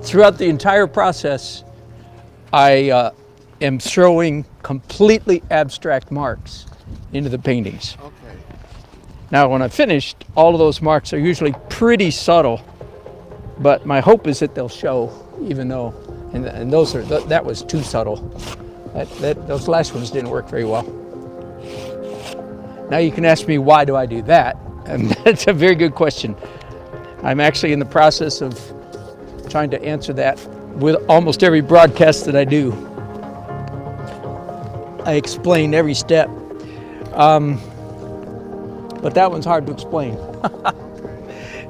throughout the entire process, I am throwing completely abstract marks into the paintings. Okay. Now, when I'm finished, all of those marks are usually pretty subtle, but my hope is that they'll show, even though, and those are, that was too subtle. Those last ones didn't work very well. Now you can ask me, why do I do that? And that's a very good question. I'm actually in the process of trying to answer that with almost every broadcast that I do. I explain every step. But that one's hard to explain.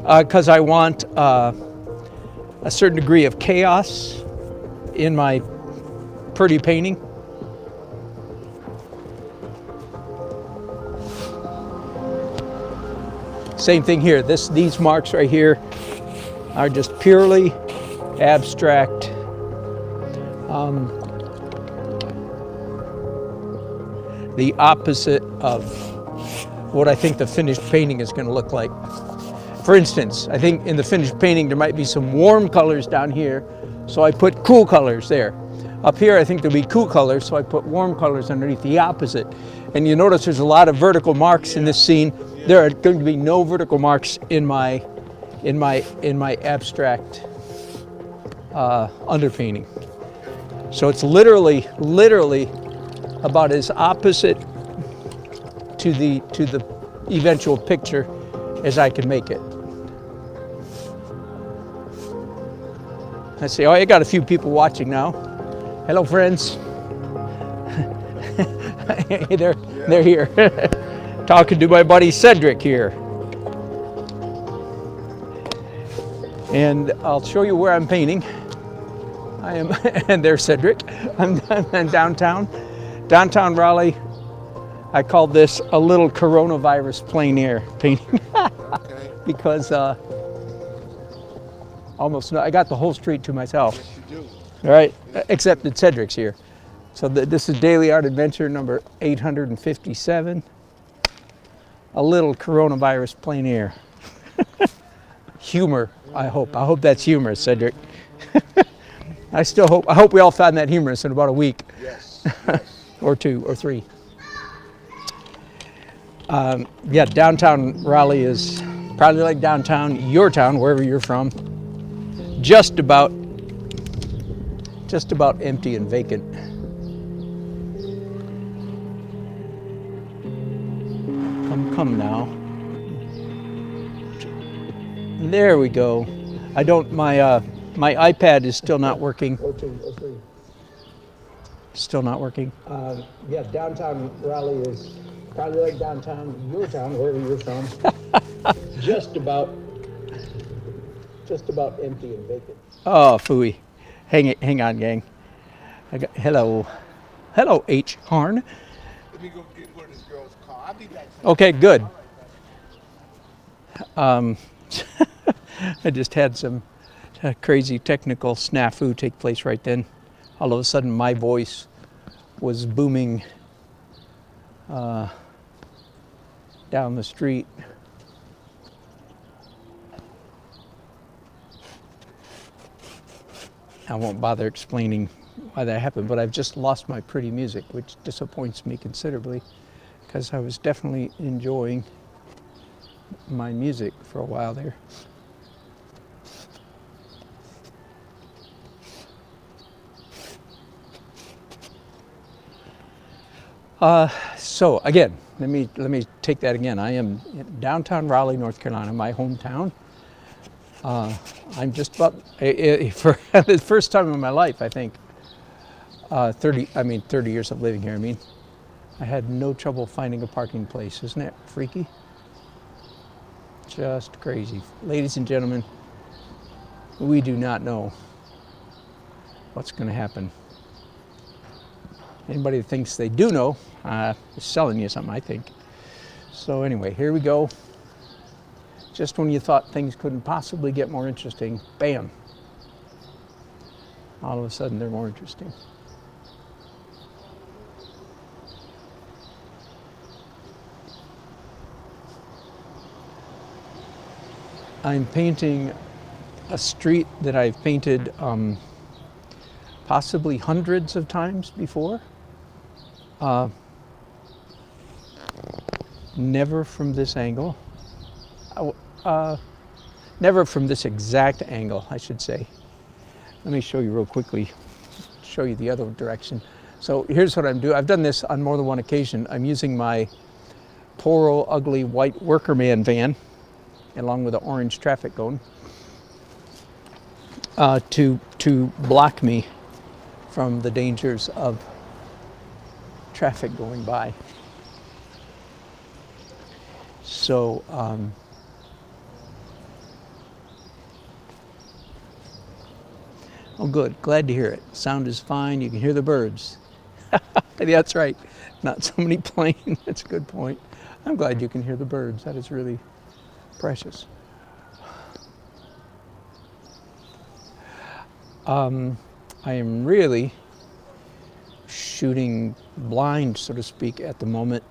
Because I want a certain degree of chaos in my pretty painting. Same thing here. These marks right here are just purely abstract. The opposite of what I think the finished painting is going to look like. For instance, I think in the finished painting there might be some warm colors down here, so I put cool colors there. Up here I think there'll be cool colors, so I put warm colors underneath, the opposite. And you notice there's a lot of vertical marks in this scene. There are going to be no vertical marks in my abstract underpainting. So it's literally about as opposite to the eventual picture as I can make it. I see, oh, I got a few people watching now. Hello, friends. Hey, they're here. Talking to my buddy Cedric here. And I'll show you where I'm painting. I am, and there's Cedric. I'm downtown Raleigh. I called this a little coronavirus plein air painting. Okay. Because I got the whole street to myself. Yes, you do. All right, except that Cedric's here. So this is Daily Art Adventure number 857. A little coronavirus plein air. Humor, I hope. I hope that's humorous, Cedric. I hope we all found that humorous in about a week. Yes. Or 2 or 3. Yeah, downtown Raleigh is probably like downtown, your town, wherever you're from. Just about empty and vacant. Come now. There we go. My iPad is still not working. Still not working. Yeah, downtown Raleigh is probably like downtown, your town, wherever you're from. just about empty and vacant. Oh, phooey. Hang on, gang. Hello, H. Harn. Let me go get one of this girl's car. I'll be back. Okay, good. I just had some crazy technical snafu take place right then. All of a sudden, my voice was booming down the street. I won't bother explaining why that happened, but I've just lost my pretty music, which disappoints me considerably, because I was definitely enjoying my music for a while there. So again, let me take that again. I am in downtown Raleigh, North Carolina, my hometown. I'm just about, for the first time in my life, I think, 30 years of living here, I had no trouble finding a parking place. Isn't that freaky? Just crazy. Ladies and gentlemen, we do not know what's going to happen. Anybody that thinks they do know is selling you something, I think. So anyway, here we go. Just when you thought things couldn't possibly get more interesting, bam. All of a sudden, they're more interesting. I'm painting a street that I've painted possibly hundreds of times before. Never from this angle. Never from this exact angle, I should say. Let me show you real quickly, show you the other direction. So here's what I'm doing. I've done this on more than one occasion. I'm using my poor old ugly white workerman van, along with an orange traffic cone, to block me from the dangers of traffic going by. So oh good, glad to hear it. Sound is fine, you can hear the birds. That's right, not so many planes. That's a good point. I'm glad you can hear the birds. That is really precious. I am really shooting blind, so to speak, at the moment.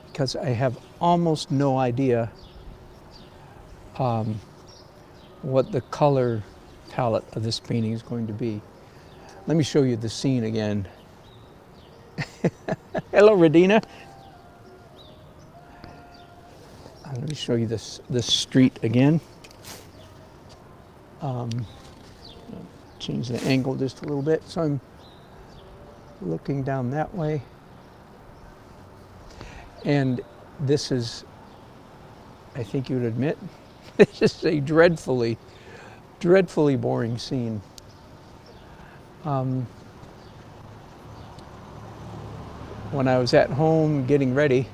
Because I have almost no idea what the color palette of this painting is going to be. Let me show you the scene again. Hello, Radina. Let me show you this street again. Change the angle just a little bit. So I'm looking down that way. And this is, I think you would admit, this is a dreadfully boring scene. When I was at home getting ready,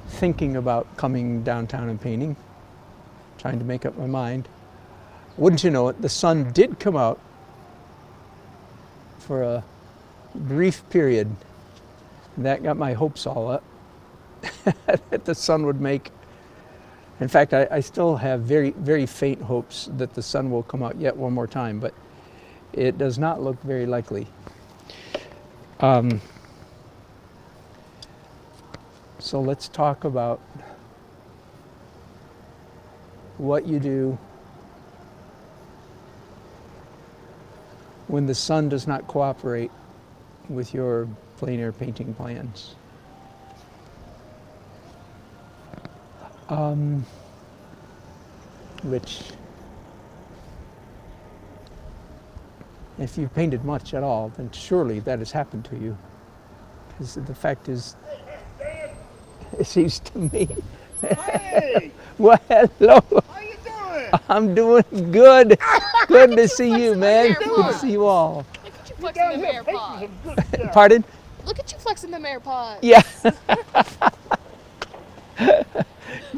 thinking about coming downtown and painting, trying to make up my mind, wouldn't you know it, the sun did come out for a brief period. That got my hopes all up that the sun would make. In fact, I still have very, very faint hopes that the sun will come out yet one more time, but it does not look very likely. So let's talk about what you do when the sun does not cooperate with your plein air painting plans. Which, if you've painted much at all, then surely that has happened to you. Because the fact is, it seems to me. Hey! Well, hello. How you doing? I'm doing good. Good to see you, man. Good to see you all. Look at you flexing the mayor pod. Pardon? Look at you flexing the mayor pod. Yeah.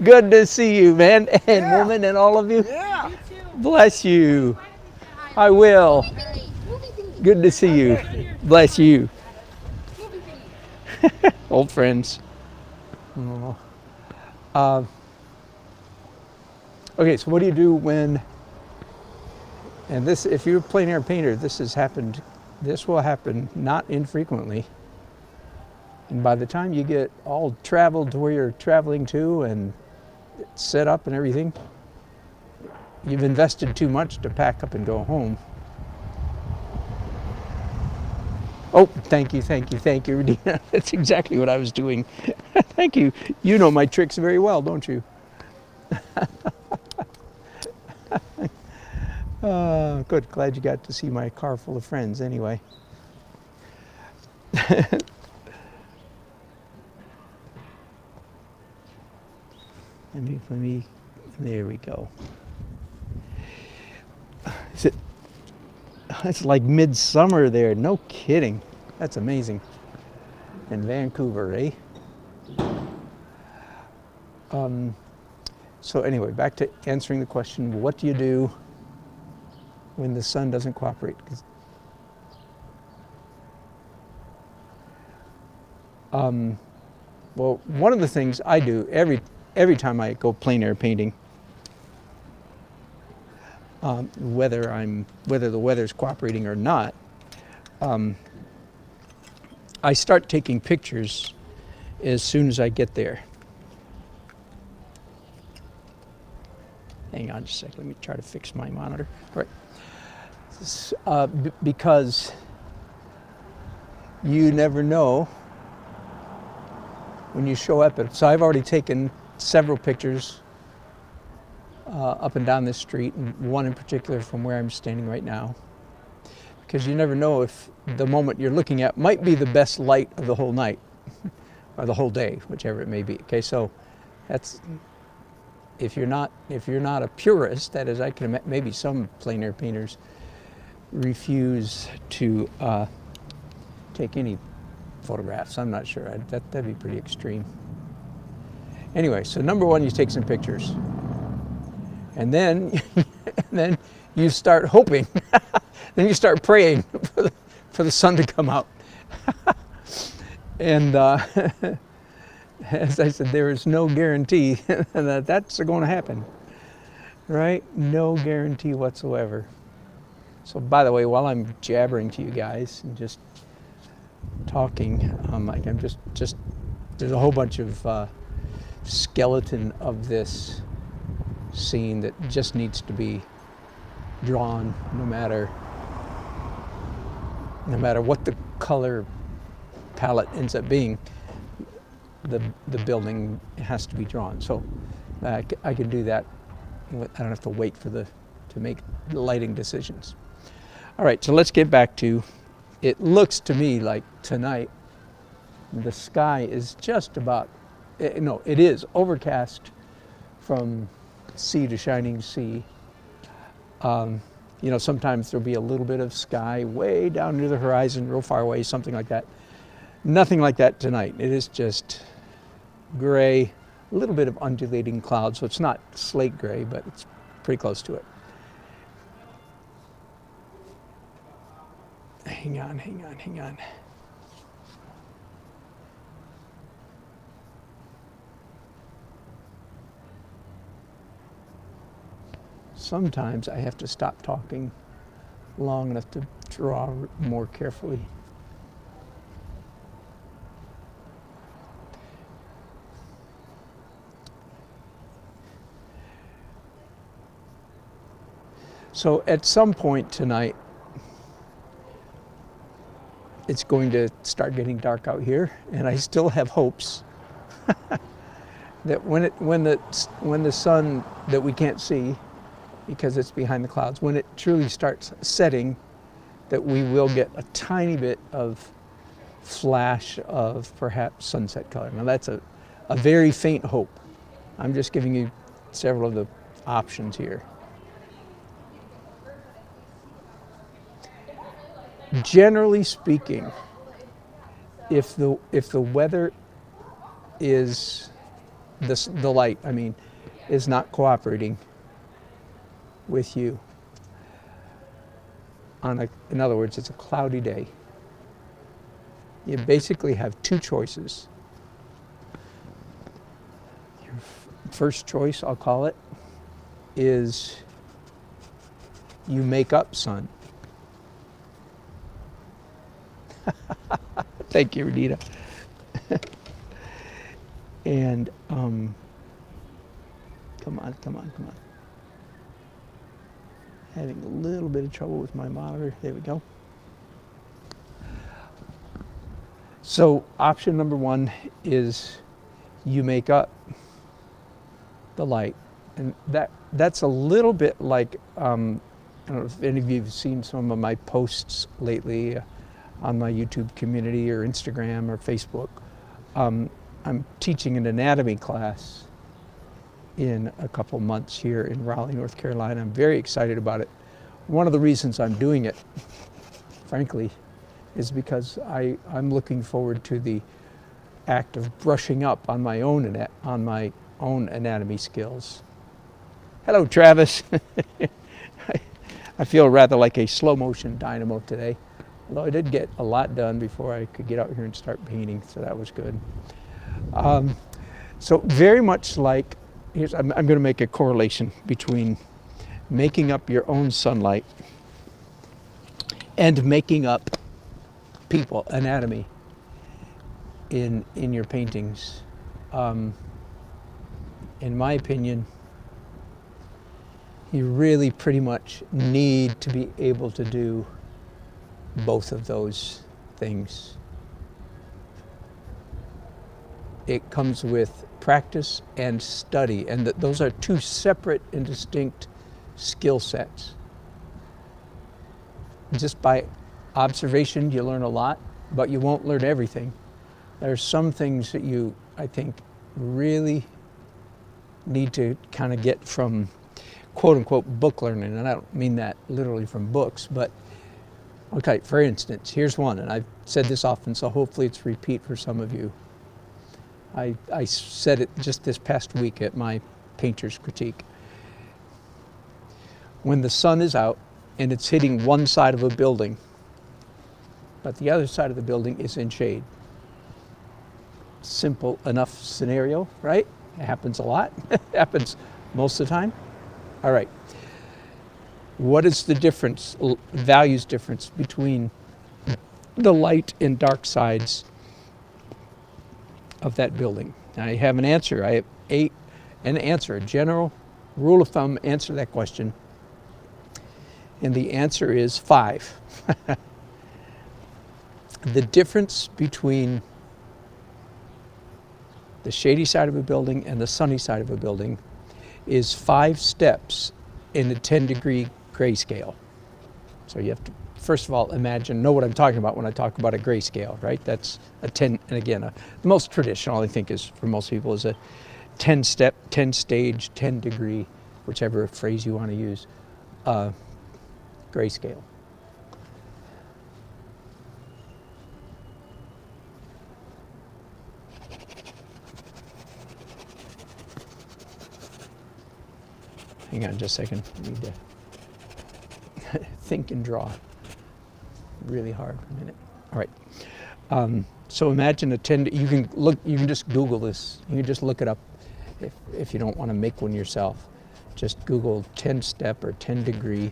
Good to see you, man, and woman, and all of you. Yeah. Bless you. I will. Good to see you. Bless you. Old friends. Oh. Okay, so what do you do when, and this, if you're a plein air painter, this will happen not infrequently. And by the time you get all traveled to where you're traveling to and set up and everything, you've invested too much to pack up and go home. Oh, thank you, Radina. That's exactly what I was doing. Thank you. You know my tricks very well, don't you? Good. Glad you got to see my car full of friends anyway. Let me, there we go. It's like midsummer there, no kidding. That's amazing. In Vancouver, eh? So anyway, back to answering the question, what do you do when the sun doesn't cooperate? Well, one of the things I do every time I go plein air painting, whether the weather's cooperating or not, I start taking pictures as soon as I get there. Hang on just a second. Let me try to fix my monitor. All right. Because you never know when you show up. So I've already taken several pictures up and down this street, and one in particular from where I'm standing right now. Because you never know if the moment you're looking at might be the best light of the whole night or the whole day, whichever it may be. Okay, so that's if you're not a purist, that is, I can imagine maybe some plein air painters refuse to take any photographs. I'm not sure. That'd be pretty extreme. Anyway, so number one, you take some pictures, and then you start hoping. Then you start praying for the sun to come out. And as I said, there is no guarantee that that's going to happen, right? No guarantee whatsoever. So by the way, while I'm jabbering to you guys and just talking, like I'm just there's a whole bunch of skeleton of this scene that just needs to be drawn, no matter what the color palette ends up being. The building has to be drawn. So I can do that. I don't have to wait to make lighting decisions. All right, so let's get back to, it looks to me like tonight the sky is just about, no, it is overcast from sea to shining sea. You know, sometimes there'll be a little bit of sky way down near the horizon, real far away, something like that. Nothing like that tonight. It is just gray, a little bit of undulating clouds, so it's not slate gray, but it's pretty close to it. Hang on. Sometimes I have to stop talking long enough to draw more carefully. So at some point tonight, it's going to start getting dark out here, and I still have hopes that when the sun that we can't see, because it's behind the clouds, when it truly starts setting, that we will get a tiny bit of flash of perhaps sunset color. Now that's a very faint hope. I'm just giving you several of the options here. Generally speaking, if the weather is the light, I mean, is not cooperating with you, in other words, it's a cloudy day, you basically have two choices. Your first choice, I'll call it, is you make up sun. Thank you, Renita. And come on. Having a little bit of trouble with my monitor. There we go. So option number one is you make up the light, and that's a little bit like I don't know if any of you have seen some of my posts lately on my YouTube community or Instagram or Facebook. I'm teaching an anatomy class in a couple months here in Raleigh, North Carolina. I'm very excited about it. One of the reasons I'm doing it, frankly, is because I'm looking forward to the act of brushing up on my own anatomy skills. Hello, Travis. I feel rather like a slow motion dynamo today. Although I did get a lot done before I could get out here and start painting, so that was good. So very much like, I'm going to make a correlation between making up your own sunlight and making up people, anatomy, in your paintings. In my opinion, You really pretty much need to be able to do both of those things. It comes with practice and study, and those are two separate and distinct skill sets. Just by observation, you learn a lot, but you won't learn everything. There are some things that you, I think, really need to kind of get from quote-unquote book learning, and I don't mean that literally from books, but okay, for instance, here's one, and I've said this often, so hopefully it's repeat for some of you. I said it just this past week at my painter's critique. When the sun is out and it's hitting one side of a building, but the other side of the building is in shade. Simple enough scenario, right? It happens a lot. It happens most of the time. All right. What is the difference, values difference between the light and dark sides of that building? I have an answer. I have an answer, a general rule of thumb answer to that question. And the answer is 5. The difference between the shady side of a building and the sunny side of a building is 5 steps in a 10-degree grayscale. So you have to, first of all, know what I'm talking about when I talk about a grayscale, right? That's a 10, and again, the most traditional, I think, is for most people is a 10-step, 10-stage, 10-degree, whichever phrase you want to use, grayscale. Hang on just a second. I need to think and draw really hard for a minute. All right. So imagine a 10. You can just Google this. You can just look it up if you don't want to make one yourself. Just Google 10-step or 10-degree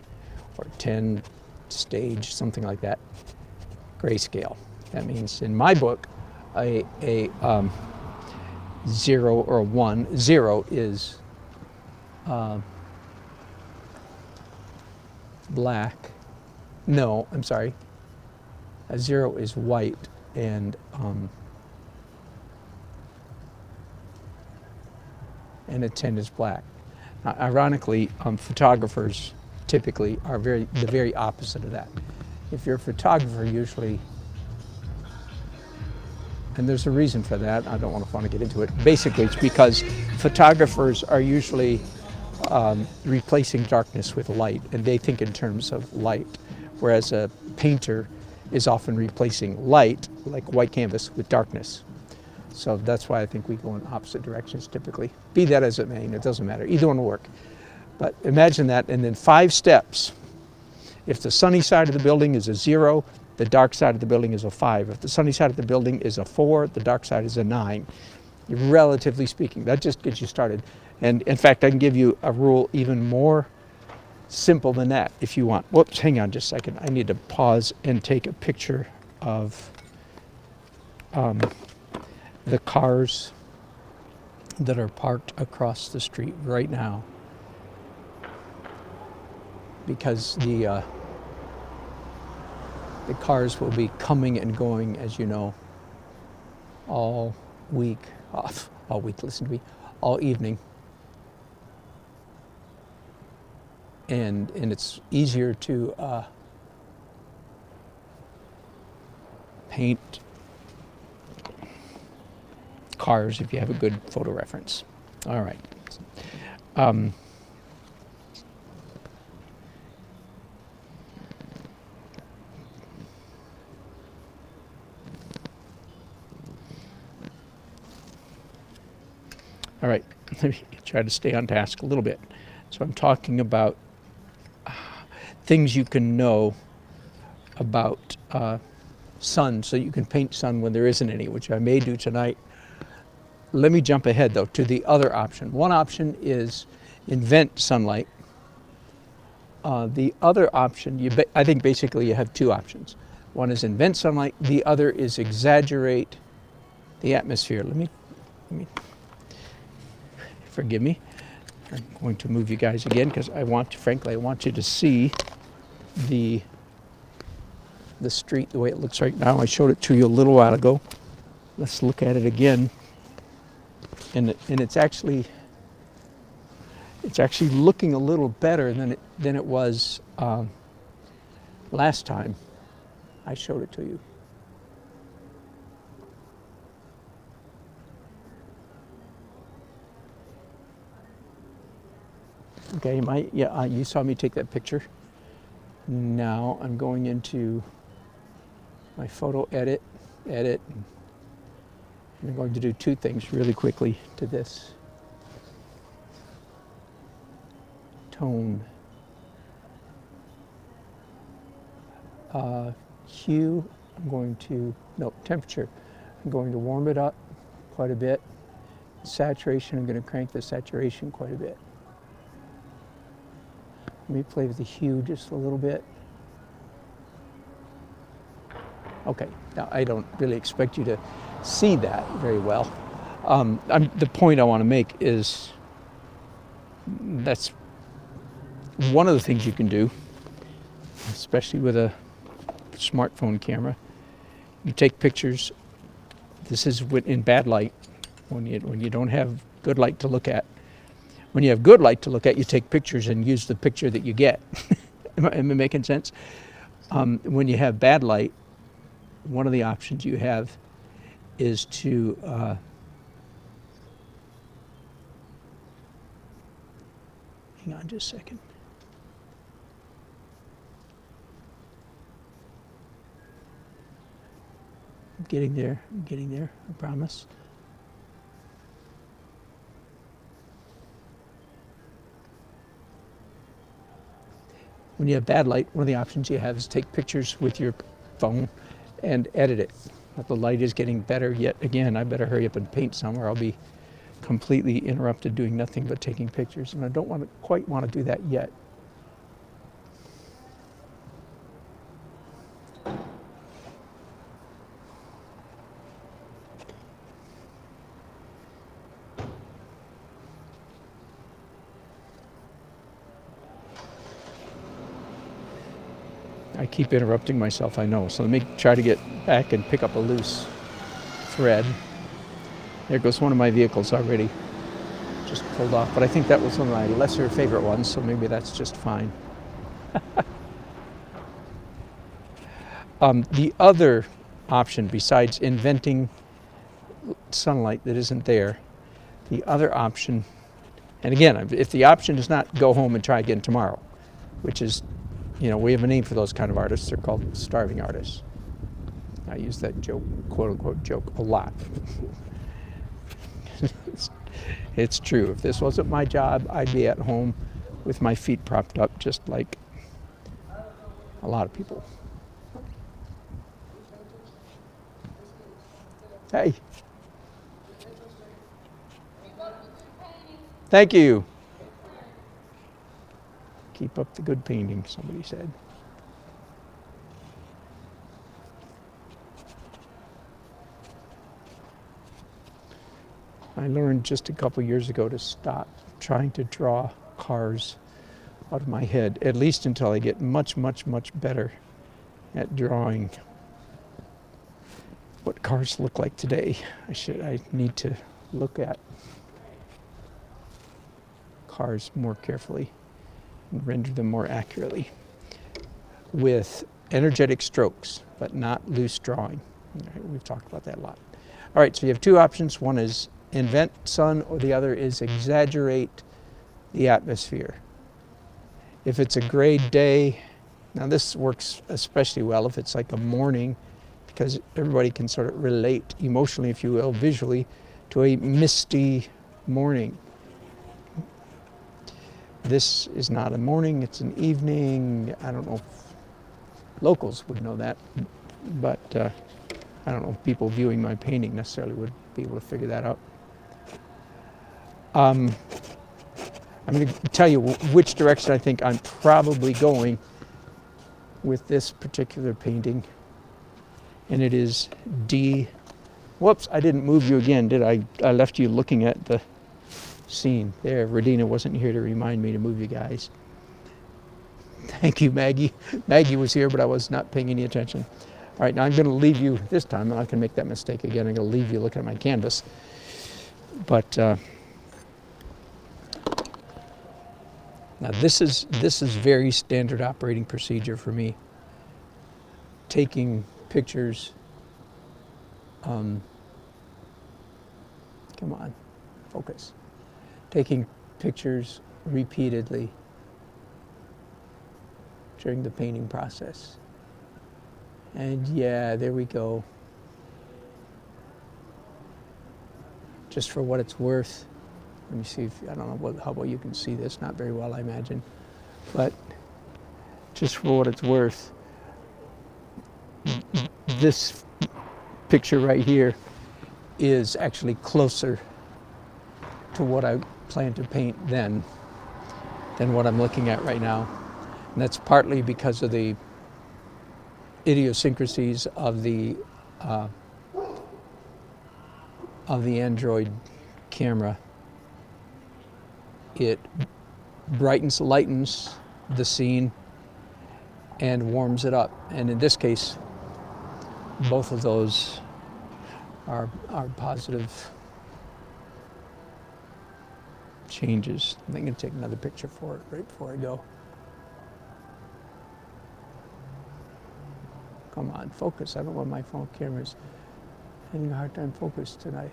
or 10-stage, something like that. Grayscale. That means in my book, a 0 or a 1. 0 is black. No, I'm sorry. A 0 is white, and a 10 is black. Now, ironically, photographers typically are the very opposite of that. If you're a photographer, usually, and there's a reason for that. I don't want to get into it. Basically, it's because photographers are usually replacing darkness with light, and they think in terms of light, whereas a painter is often replacing light, like white canvas, with darkness. So that's why I think we go in opposite directions typically. Be that as it may, it doesn't matter. Either one will work. But imagine that, and then 5 steps. If the sunny side of the building is a 0, the dark side of the building is a 5. If the sunny side of the building is a 4, the dark side is a 9. Relatively speaking, that just gets you started. And in fact, I can give you a rule even more simple than that if you want. Whoops, hang on just a second. I need to pause and take a picture of the cars that are parked across the street right now, because the cars will be coming and going, as you know, all evening. And it's easier to paint cars if you have a good photo reference. All right. All right, let me try to stay on task a little bit. So I'm talking about things you can know about sun, so you can paint sun when there isn't any, which I may do tonight. Let me jump ahead, though, to the other option. One option is invent sunlight. The other option, I think basically you have 2 options. One is invent sunlight. The other is exaggerate the atmosphere. Let me forgive me. I'm going to move you guys again because frankly, I want you to see the street the way it looks right now. I showed it to you a little while ago. Let's look at it again. And it's actually looking a little better than it was last time I showed it to you. Okay, you saw me take that picture. Now I'm going into my photo edit, and I'm going to do two things really quickly to this. Tone. Hue, temperature. I'm going to warm it up quite a bit. Saturation, I'm going to crank the saturation quite a bit. Let me play with the hue just a little bit. Okay, now I don't really expect you to see that very well. The point I want to make is that's one of the things you can do, especially with a smartphone camera. You take pictures. This is in bad light, when you don't have good light to look at. When you have good light to look at, you take pictures and use the picture that you get. Am I making sense? When you have bad light, one of the options you have is to hang on just a second. I'm getting there, I promise. When you have bad light, one of the options you have is take pictures with your phone and edit it. But the light is getting better yet again. I better hurry up and paint somewhere. I'll be completely interrupted doing nothing but taking pictures, and I don't quite want to do that yet. I keep interrupting myself, I know. So let me try to get back and pick up a loose thread. There goes one of my vehicles already. Just pulled off. But I think that was one of my lesser favorite ones, so maybe that's just fine. The other option, besides inventing sunlight that isn't there, the other option, and again, if the option is not go home and try again tomorrow, which is, we have a name for those kind of artists. They're called starving artists. I use that joke, quote unquote joke, a lot. It's true. If this wasn't my job, I'd be at home with my feet propped up just like a lot of people. Hey. Thank you. Keep up the good painting, somebody said. I learned just a couple years ago to stop trying to draw cars out of my head, at least until I get much, much, much better at drawing what cars look like today. I need to look at cars more carefully and render them more accurately with energetic strokes, but not loose drawing. All right, we've talked about that a lot. All right, so you have two options. One is invent sun, or the other is exaggerate the atmosphere. If it's a gray day, now this works especially well if it's like a morning, because everybody can sort of relate emotionally, if you will, visually, to a misty morning. This is not a morning, it's an evening. I don't know if locals would know that, but I don't know if people viewing my painting necessarily would be able to figure that out. I'm going to tell you which direction I think I'm probably going with this particular painting, and it is D. Whoops, I didn't move you again, did I? I left you looking at the scene. There, Radina wasn't here to remind me to move you guys. Thank you, Maggie. Maggie was here, but I was not paying any attention. All right, now I'm going to leave you, this time I can make that mistake again. I'm going to leave you looking at my canvas. But now this is very standard operating procedure for me. Taking pictures, come on, focus. Taking pictures repeatedly during the painting process. And yeah, there we go. Just for what it's worth. Let me see if, I don't know how well you can see this, not very well I imagine. But just for what it's worth, this picture right here is actually closer to what I plan to paint then than what I'm looking at right now. And that's partly because of the idiosyncrasies of the Android camera. It brightens, lightens the scene and warms it up. And in this case, both of those are positive changes. I'm going to take another picture for it right before I go. Come on, focus. I don't want my phone cameras having a hard time focus tonight.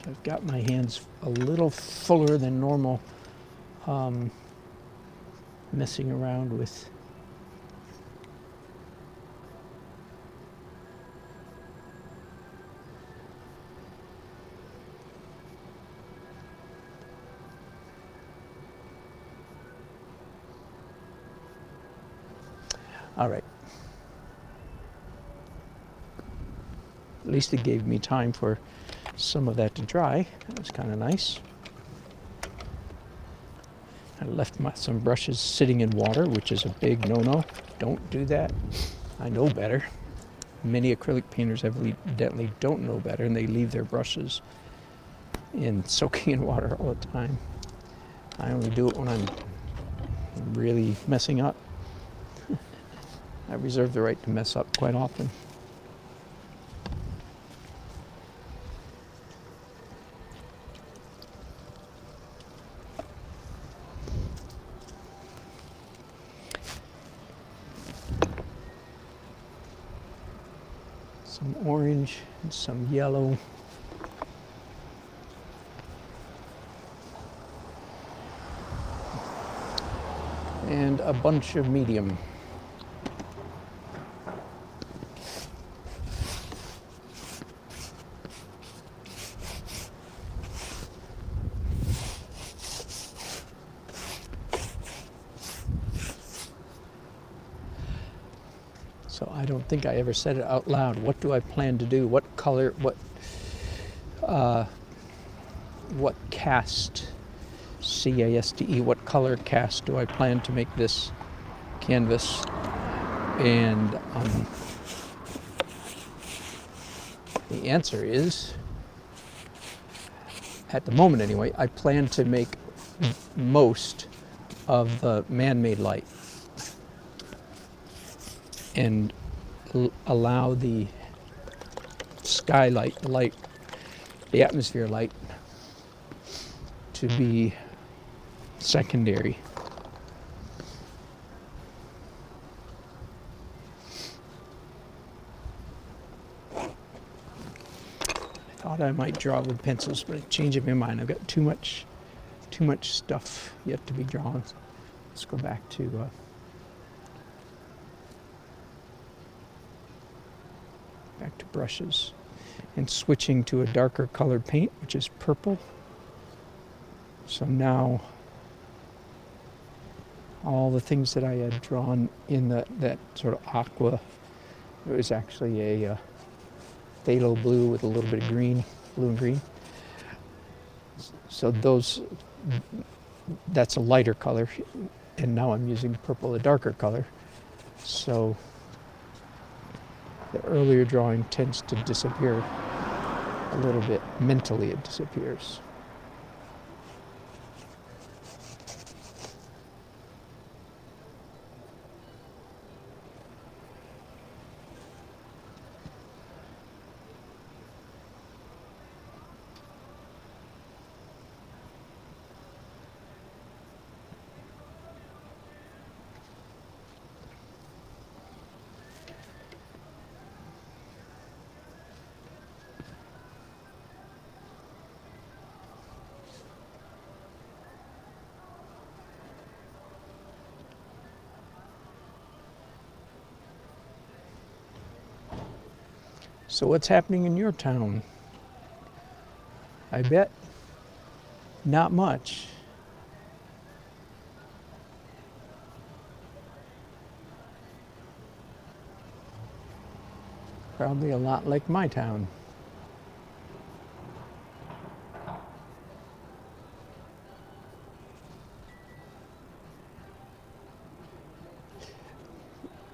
I've got my hands a little fuller than normal, messing around with all right. At least it gave me time for some of that to dry. That was kind of nice. I left some brushes sitting in water, which is a big no-no. Don't do that. I know better. Many acrylic painters evidently don't know better, and they leave their brushes soaking in water all the time. I only do it when I'm really messing up. I reserve the right to mess up quite often. Some orange and some yellow. And a bunch of medium. So I don't think I ever said it out loud. What do I plan to do? What color, what cast, C-A-S-T-E, what color cast do I plan to make this canvas? And the answer is, at the moment anyway, I plan to make most of the man-made light and allow the skylight, the atmosphere light, to be secondary. I thought I might draw with pencils, but I changed my mind. I've got too much stuff yet to be drawn. Let's go back to brushes and switching to a darker colored paint, which is purple. So now all the things that I had drawn in that sort of aqua, it was actually a phthalo blue with a little bit of green, blue and green. So those that's a lighter color, and now I'm using purple, a darker color. So the earlier drawing tends to disappear a little bit. Mentally it disappears. So what's happening in your town? I bet not much. Probably a lot like my town.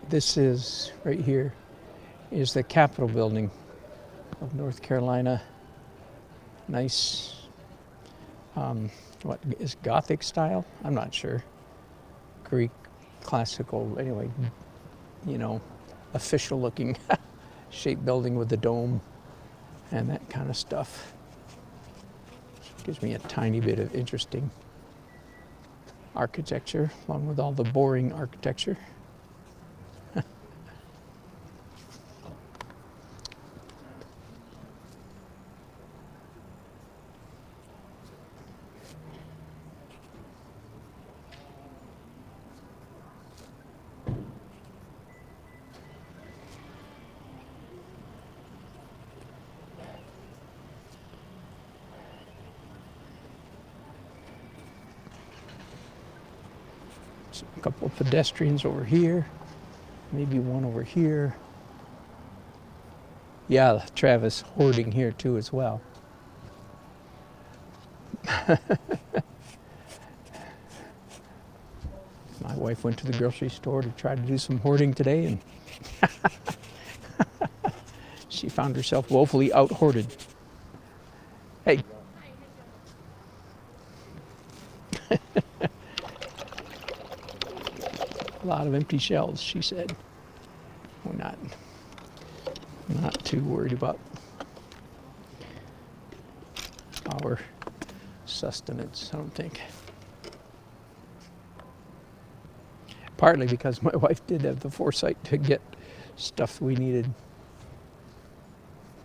This is, right here, is the Capitol building of North Carolina. Nice, what is Gothic style? I'm not sure. Greek, classical, anyway, you know, official looking shaped building with the dome and that kind of stuff. Gives me a tiny bit of interesting architecture along with all the boring architecture. A couple of pedestrians over here, maybe one over here. Yeah, Travis hoarding here too as well. My wife went to the grocery store to try to do some hoarding today, and she found herself woefully out-hoarded. Hey. A lot of empty shelves, she said. We're not too worried about our sustenance, I don't think. Partly because my wife did have the foresight to get stuff we needed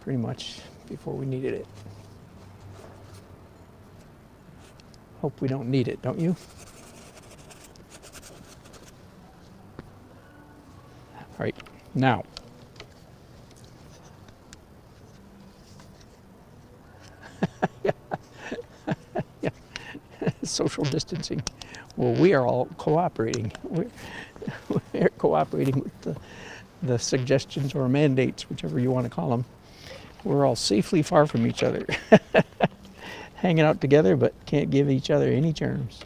pretty much before we needed it. Hope we don't need it, don't you? All right, now. Yeah. Social distancing. Well, we are all cooperating. We're cooperating with the suggestions or mandates, whichever you want to call them. We're all safely far from each other. Hanging out together, but can't give each other any germs.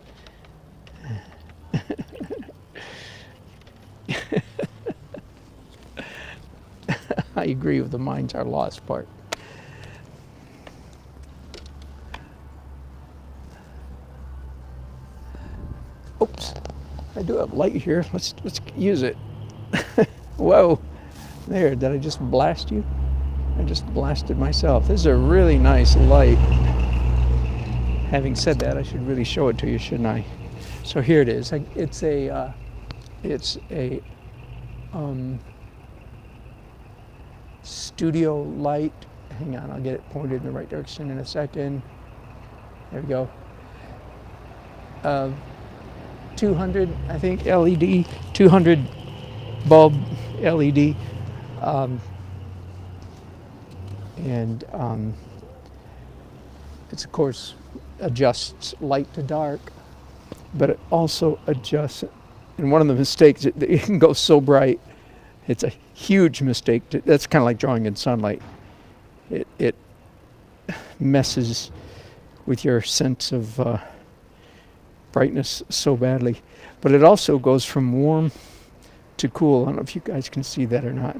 I agree with the minds are lost part. Oops, I do have light here. Let's use it. Whoa, there, did I just blast you? I just blasted myself. This is a really nice light. Having said that, I should really show it to you, shouldn't I? So here it is. It's a studio light. Hang on, I'll get it pointed in the right direction in a second. There we go. 200, I think, LED, 200 bulb LED. It's, of course, adjusts light to dark, but it also adjusts, and one of the mistakes, it can go so bright. It's a huge mistake. That's kind of like drawing in sunlight. It messes with your sense of brightness so badly. But it also goes from warm to cool. I don't know if you guys can see that or not.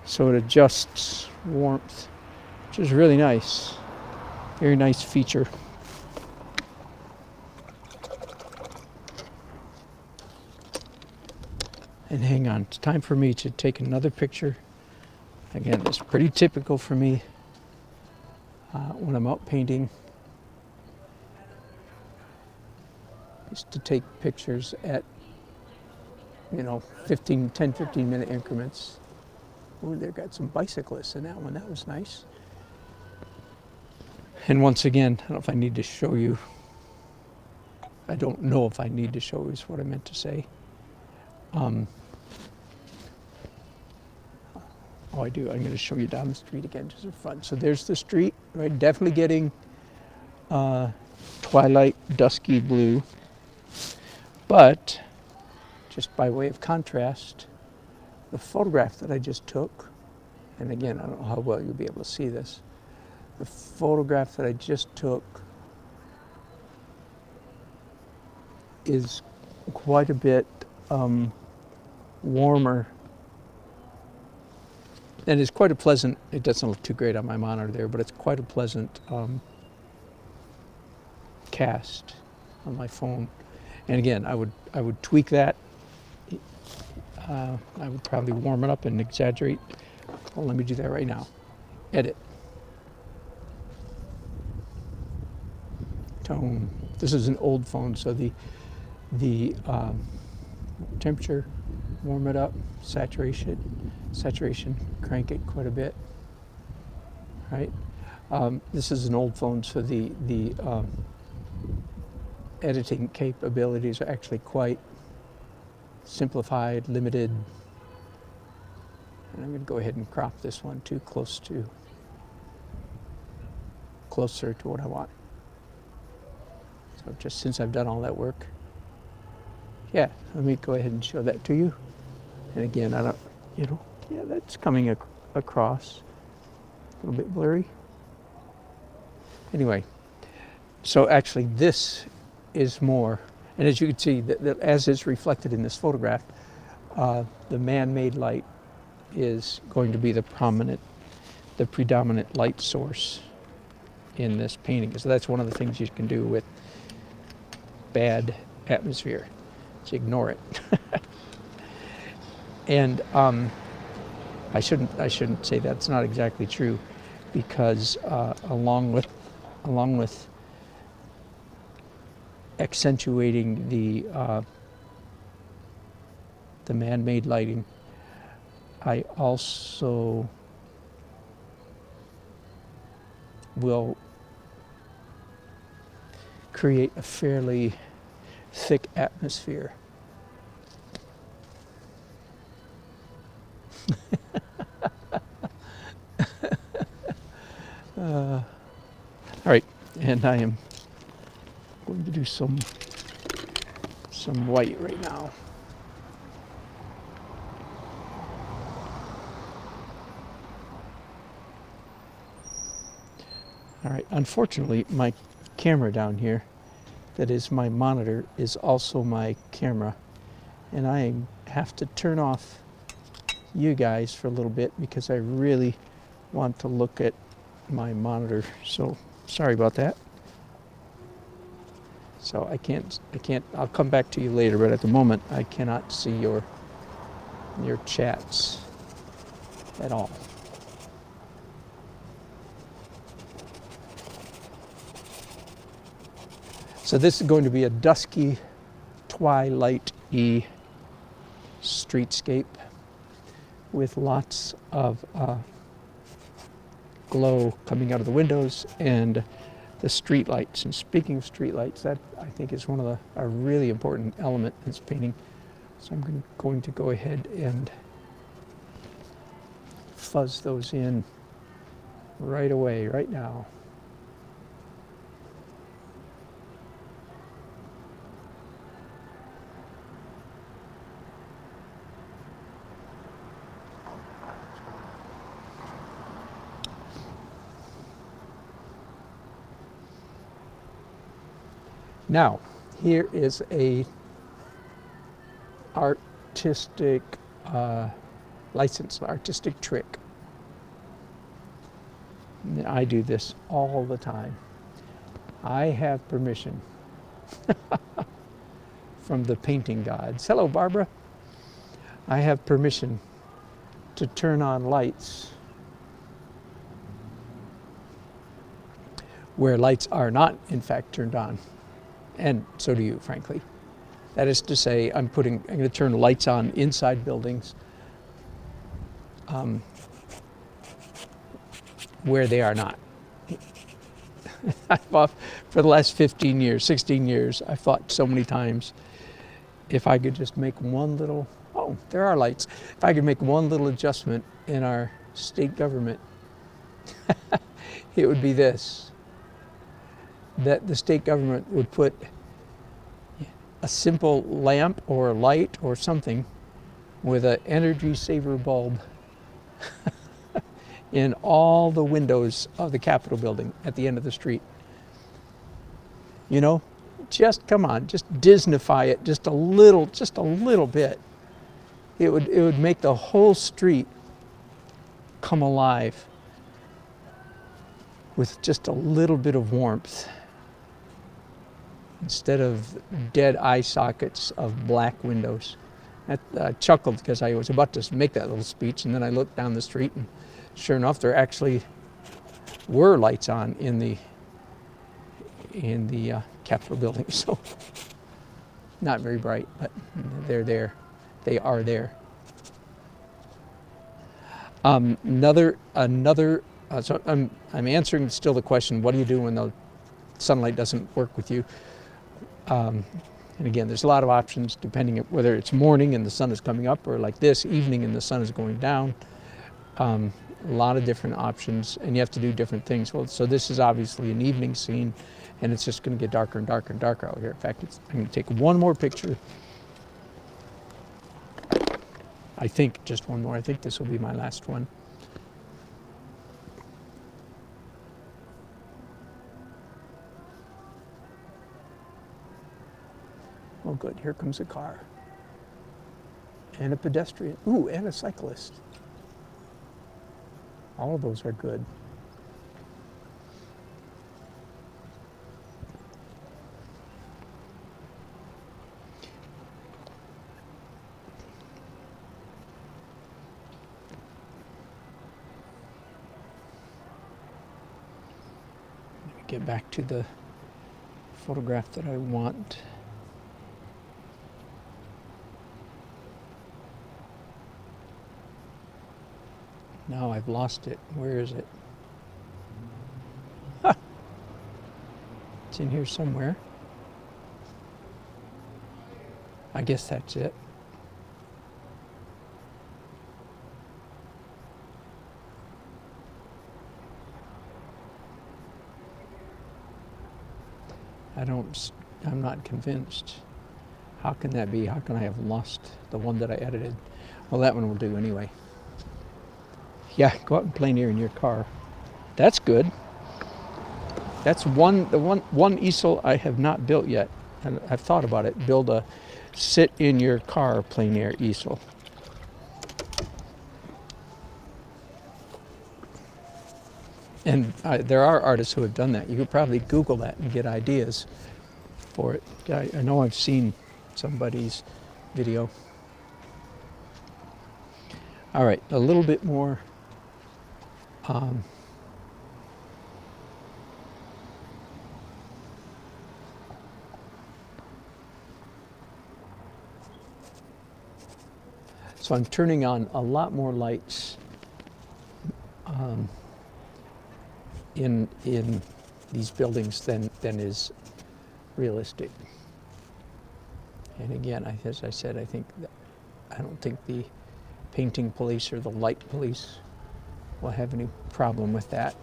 So it adjusts warmth, which is really nice. Very nice feature. And hang on, it's time for me to take another picture. Again, it's pretty typical for me when I'm out painting, is to take pictures at, 10, 15 minute increments. Ooh, there got some bicyclists in that one. That was nice. And once again, I don't know if I need to show you. I don't know if I need to show you is what I meant to say. Oh, I do. I'm going to show you down the street again just for fun. So there's the street, right? Definitely getting twilight, dusky blue. But just by way of contrast, the photograph that I just took, and again, I don't know how well you'll be able to see this. The photograph that I just took is quite a bit warmer. And it's quite a pleasant, it doesn't look too great on my monitor there, but it's quite a pleasant cast on my phone. And again, I would tweak that. I would probably warm it up and exaggerate. Well, let me do that right now. Edit. Tone. This is an old phone, so the temperature, warm it up, saturation, crank it quite a bit, right? This is an old phone, so the editing capabilities are actually quite simplified, limited. And I'm going to go ahead and crop this one too closer to what I want. So just since I've done all that work, yeah, let me go ahead and show that to you. And again, I don't, yeah, that's coming across a little bit blurry. Anyway, so actually this is more, and as you can see, that as is reflected in this photograph, the man-made light is going to be the predominant light source in this painting. So that's one of the things you can do with bad atmosphere, is ignore it. And I shouldn't say that's not exactly true, because along with accentuating the man-made lighting, I also will create a fairly thick atmosphere. All right, and I am going to do some white right now. All right, unfortunately, my camera down here, that is my monitor, is also my camera, and I have to turn off you guys for a little bit because I really want to look at my monitor. So sorry about that. So I can't, I'll come back to you later, but at the moment I cannot see your chats at all. So this is going to be a dusky, twilight-y streetscape with lots of glow coming out of the windows and the street lights. And speaking of street lights, that I think is one of a really important element in this painting. So I'm going to go ahead and fuzz those in right away, right now. Now, Here is a artistic license, artistic trick. I do this all the time. I have permission from the painting gods. Hello, Barbara. I have permission to turn on lights where lights are not, in fact, turned on. And so do you, frankly. That is to say, I'm going to turn lights on inside buildings where they are not. For the last 15 years, 16 years, I've thought so many times, if I could just make one little, oh, there are lights. If I could make one little adjustment in our state government, it would be this, that the state government would put a simple lamp or a light or something with an energy saver bulb in all the windows of the Capitol building at the end of the street. You know, just come on, just Disneyfy it just a little bit. It would make the whole street come alive with just a little bit of warmth, instead of dead eye sockets of black windows. I chuckled because I was about to make that little speech, and then I looked down the street, and sure enough, there actually were lights on in the Capitol building. So not very bright, but they're there. They are there. So I'm answering still the question: what do you do when the sunlight doesn't work with you? And again, there's a lot of options depending on whether it's morning and the sun is coming up, or like this, evening and the sun is going down. A lot of different options, and you have to do different things. Well, so this is obviously an evening scene, and it's just going to get darker and darker and darker out here. In fact, I'm going to take one more picture. I think just one more. I think this will be my last one. Oh, good. Here comes a car. And a pedestrian. Ooh, and a cyclist. All of those are good. Let me get back to the photograph that I want. Now I've lost it. Where is it? Ha! It's in here somewhere. I guess that's it. I'm not convinced. How can that be? How can I have lost the one that I edited? Well, that one will do anyway. Yeah, go out and Plein in your car. That's good. That's the one easel I have not built yet. And I've thought about it. Build a sit in your car Plein air easel. And there are artists who have done that. You could probably Google that and get ideas for it. I know I've seen somebody's video. All right, a little bit more. So I'm turning on a lot more lights in these buildings than is realistic. And again, as I said, I don't think the painting police or the light police will have any problem with that.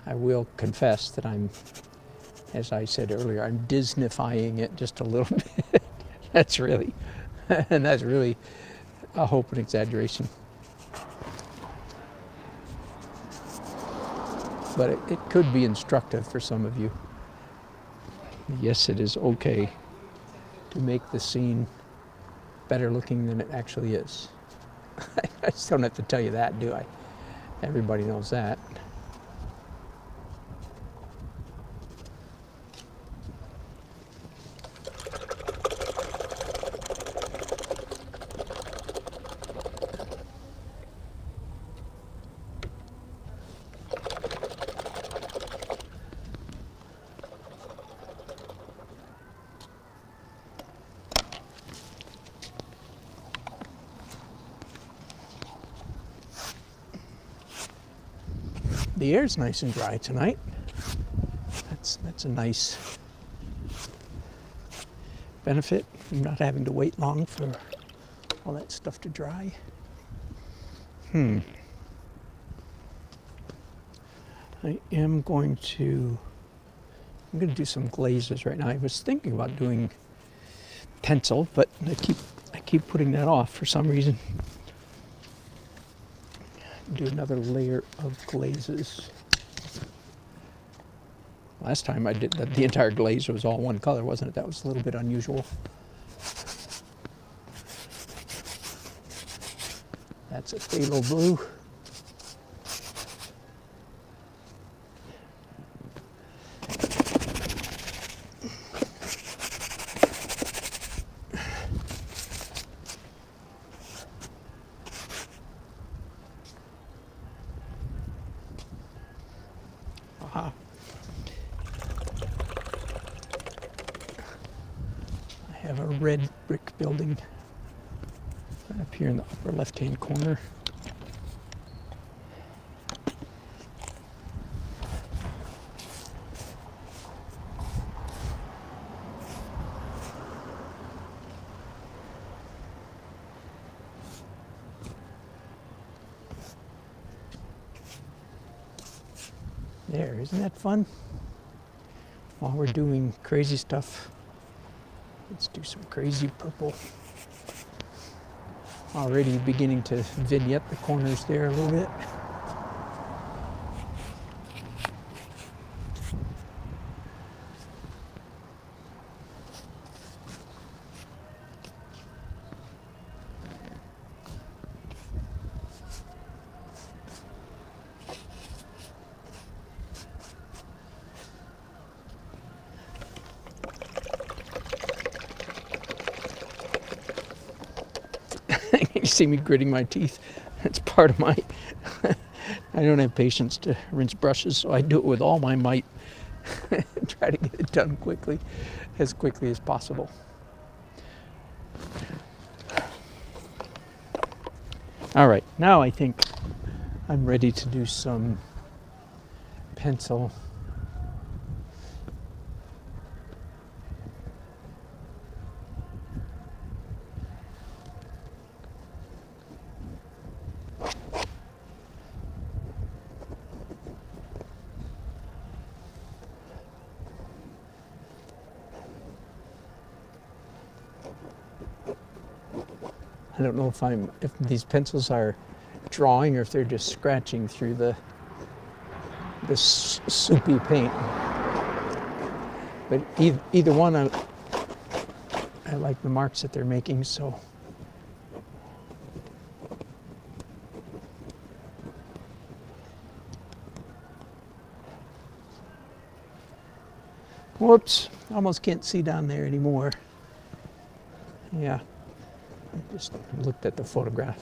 I will confess that as I said earlier, I'm Disneyfying it just a little bit. That's really a hope and exaggeration. But it could be instructive for some of you. Yes, it is okay to make the scene better looking than it actually is. I just don't have to tell you that, do I? Everybody knows that. The air's nice and dry tonight. That's a nice benefit from not having to wait long for all that stuff to dry. I am going to do some glazes right now. I was thinking about doing pencil, but I keep putting that off for some reason. Do another layer of glazes. Last time I did the entire glaze was all one color, wasn't it? That was a little bit unusual. That's a phthalo blue. Aha. I have a red brick building up here in the upper left-hand corner. There, isn't that fun? While we're doing crazy stuff, let's do some crazy purple. Already beginning to vignette the corners there a little bit. You see me gritting my teeth. That's part of my... I don't have patience to rinse brushes, so I do it with all my might. Try to get it done quickly as possible. All right, now I think I'm ready to do some pencil. I don't know if these pencils are drawing or if they're just scratching through this soupy paint. But either one, I like the marks that they're making, so. Whoops, almost can't see down there anymore. Yeah. I just looked at the photograph.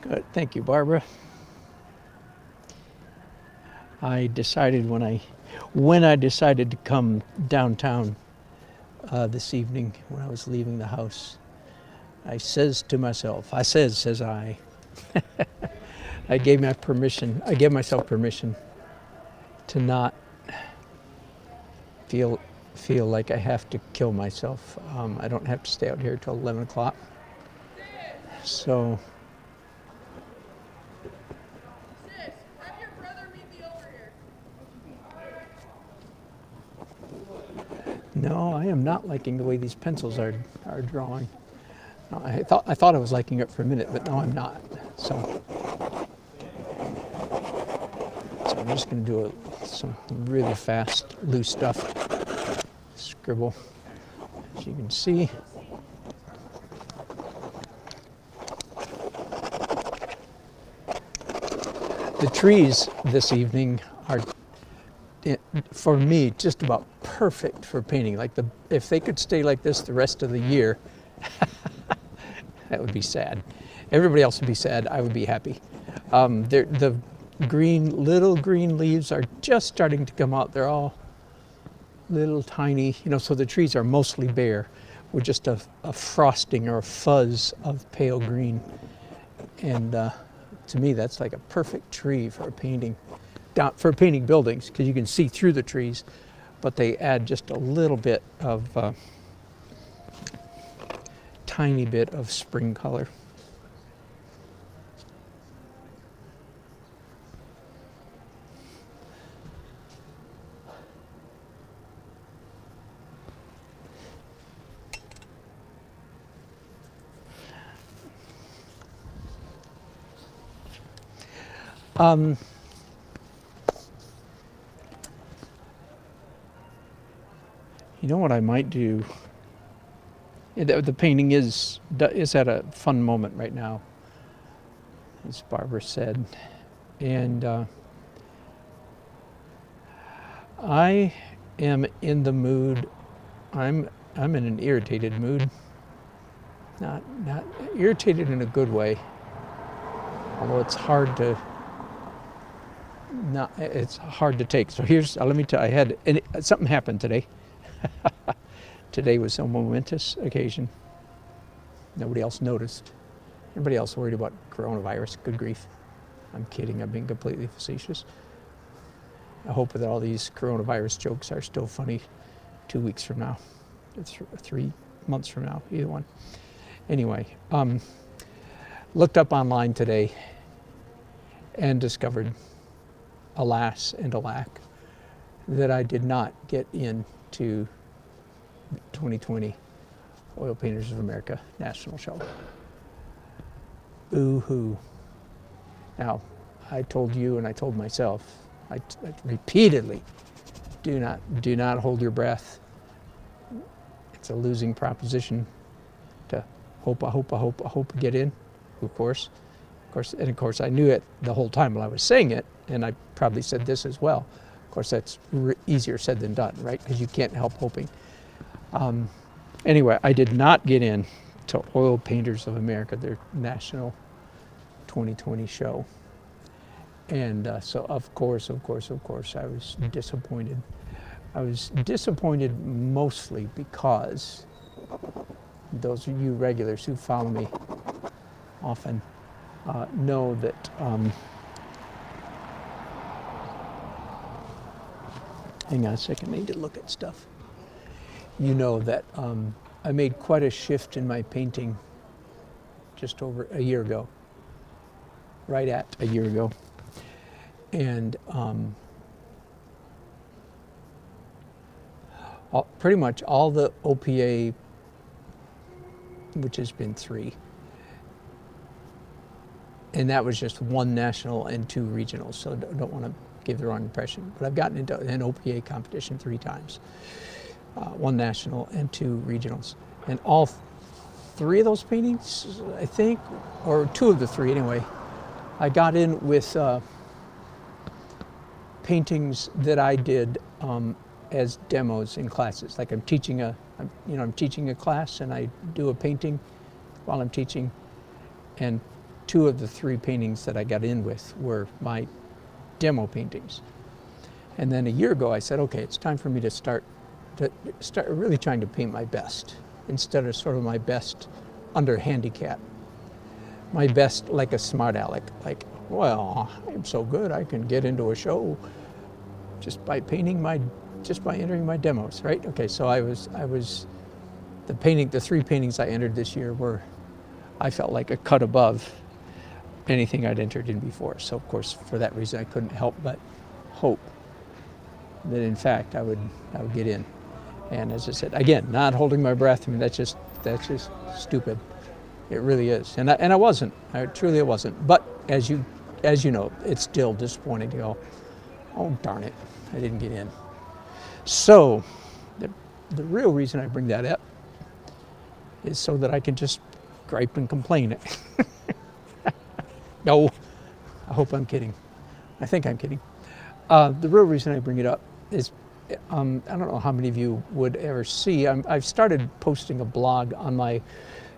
Good, thank you, Barbara. I decided when I decided to come downtown this evening when I was leaving the house, I says to myself, says I, I gave myself permission to not feel like I have to kill myself. I don't have to stay out here till 11 o'clock. So. Sis, have your brother meet me over here. No, I am not liking the way these pencils are drawing. I thought I was liking it for a minute, but no, I'm not. So I'm just going to do some really fast, loose stuff. Scribble, as you can see. The trees this evening are, for me, just about perfect for painting. Like if they could stay like this the rest of the year, that would be sad. Everybody else would be sad. I would be happy. The little green leaves are just starting to come out. They're all little tiny, so the trees are mostly bare with just a frosting or a fuzz of pale green. And to me, that's like a perfect tree for painting buildings, because you can see through the trees, but they add just a little bit of tiny bit of spring color. You know what I might do? The painting is at a fun moment right now, as Barbara said, and I am in the mood. I'm in an irritated mood. Not irritated in a good way, although it's hard to. It's hard to take. So let me tell you, something happened today. Today was a momentous occasion. Nobody else noticed. Everybody else worried about coronavirus. Good grief. I'm kidding. I'm being completely facetious. I hope that all these coronavirus jokes are still funny 2 weeks from now, 3 months from now, either one. Anyway, looked up online today and discovered, alas and alack, that I did not get into 2020 Oil Painters of America National Show. Boo-hoo. Now, I told you and I told myself, I repeatedly, do not hold your breath. It's a losing proposition to hope get in, of course, I knew it the whole time while I was saying it, and I probably said this as well. Of course, that's easier said than done, right? Because you can't help hoping. Anyway, I did not get in to Oil Painters of America, their national 2020 show. And so, of course, I was disappointed. I was disappointed mostly because those of you regulars who follow me often know that hang on a second, I need to look at stuff. You know that I made quite a shift in my painting just over a year ago, right at a year ago. And pretty much all the OPA, which has been 3, and that was just 1 national and 2 regionals, so don't want to give the wrong impression. But I've gotten into an OPA competition 3 times, 1 national and 2 regionals. And all 3 of those paintings, I think, or 2 of the 3 anyway, I got in with paintings that I did as demos in classes. Like I'm teaching a class and I do a painting while I'm teaching, and 2 of the 3 paintings that I got in with were my demo paintings. And then a year ago I said, okay, it's time for me to start really trying to paint my best, instead of sort of my best under handicap. My best like a smart aleck, like, well, I'm so good I can get into a show just by entering my demos, right? Okay, so the 3 paintings I entered this year I felt like a cut above anything I'd entered in before. So of course, for that reason, I couldn't help but hope that in fact I would get in. And as I said, again, not holding my breath. I mean, that's just stupid. It really is. And I wasn't. I truly wasn't. But as you know, it's still disappointing to go, oh darn it, I didn't get in. So the real reason I bring that up is so that I can just gripe and complain. No, I hope I'm kidding. I think I'm kidding. The real reason I bring it up is, I don't know how many of you would ever see, I've started posting a blog on my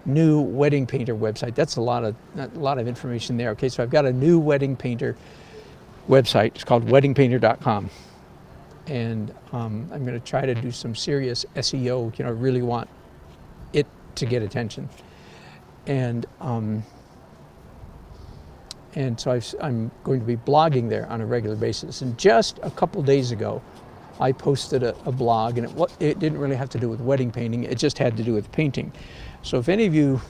new wedding painter website. That's a lot of information there. Okay, so I've got a new wedding painter website. It's called weddingpainter.com. And I'm going to try to do some serious SEO. You know, I really want it to get attention. And so I'm going to be blogging there on a regular basis. And just a couple days ago, I posted a blog, and it didn't really have to do with wedding painting. It just had to do with painting. So if any of you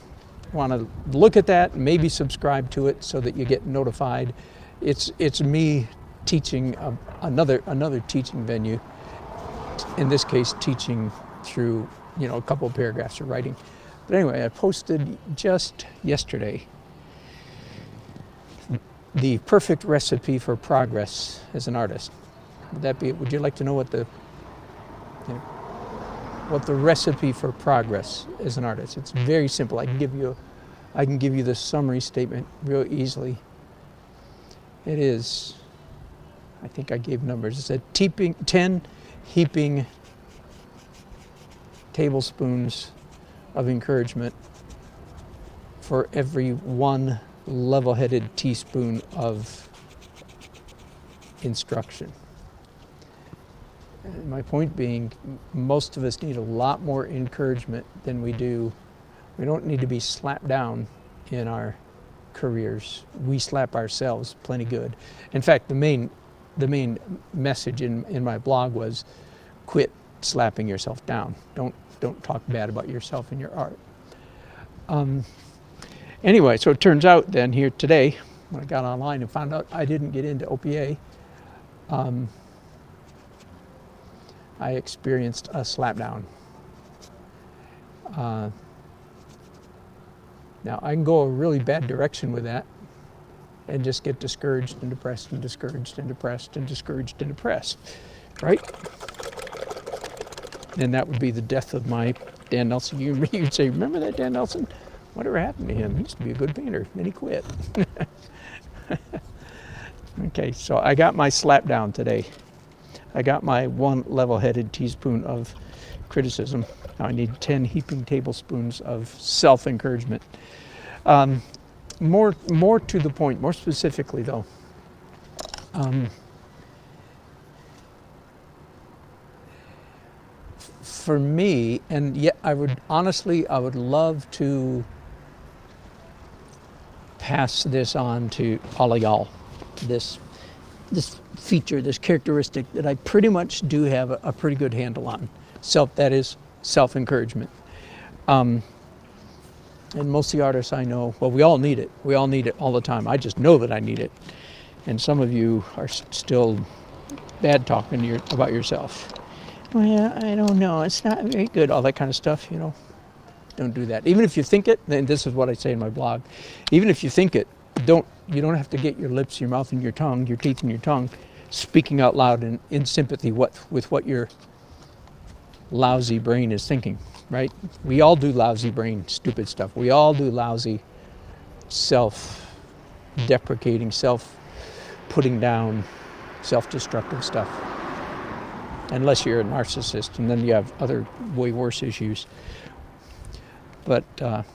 want to look at that, maybe subscribe to it so that you get notified. It's me teaching another teaching venue. In this case, teaching through a couple of paragraphs of writing. But anyway, I posted just yesterday the perfect recipe for progress as an artist. Would you like to know what the recipe for progress as an artist? It's very simple. I can give you the summary statement real easily. It is, I think I gave numbers. It's 10 heaping tablespoons of encouragement for every 1 level-headed teaspoon of instruction. And my point being, most of us need a lot more encouragement than we do. We don't need to be slapped down in our careers. We slap ourselves plenty good. In fact, the main message in my blog was, quit slapping yourself down. Don't talk bad about yourself and your art. Anyway, so it turns out then here today, when I got online and found out I didn't get into OPA, I experienced a slapdown. Now I can go a really bad direction with that and just get discouraged and depressed and discouraged and depressed and discouraged and depressed, right? And that would be the death of my Dan Nelson. You'd say, remember that Dan Nelson? Whatever happened to him? He used to be a good painter, then he quit. Okay, so I got my slap down today. I got my 1 level-headed teaspoon of criticism. Now I need 10 heaping tablespoons of self-encouragement. More to the point, more specifically though, for me, and yet I would love to pass this on to all of y'all, this feature, this characteristic that I pretty much do have a pretty good handle on. That is self-encouragement. And most of the artists I know, well, we all need it. We all need it all the time. I just know that I need it. And some of you are still bad talking about yourself. Well, I don't know. It's not very good. All that kind of stuff, Don't do that. Even if you think it, and this is what I say in my blog, even if you think it, you don't have to get your lips, your mouth, and your tongue, your teeth and your tongue, speaking out loud and in sympathy with what your lousy brain is thinking, right? We all do lousy brain, stupid stuff. We all do lousy, self-deprecating, self-putting down, self-destructive stuff. Unless you're a narcissist, and then you have other way worse issues. But, all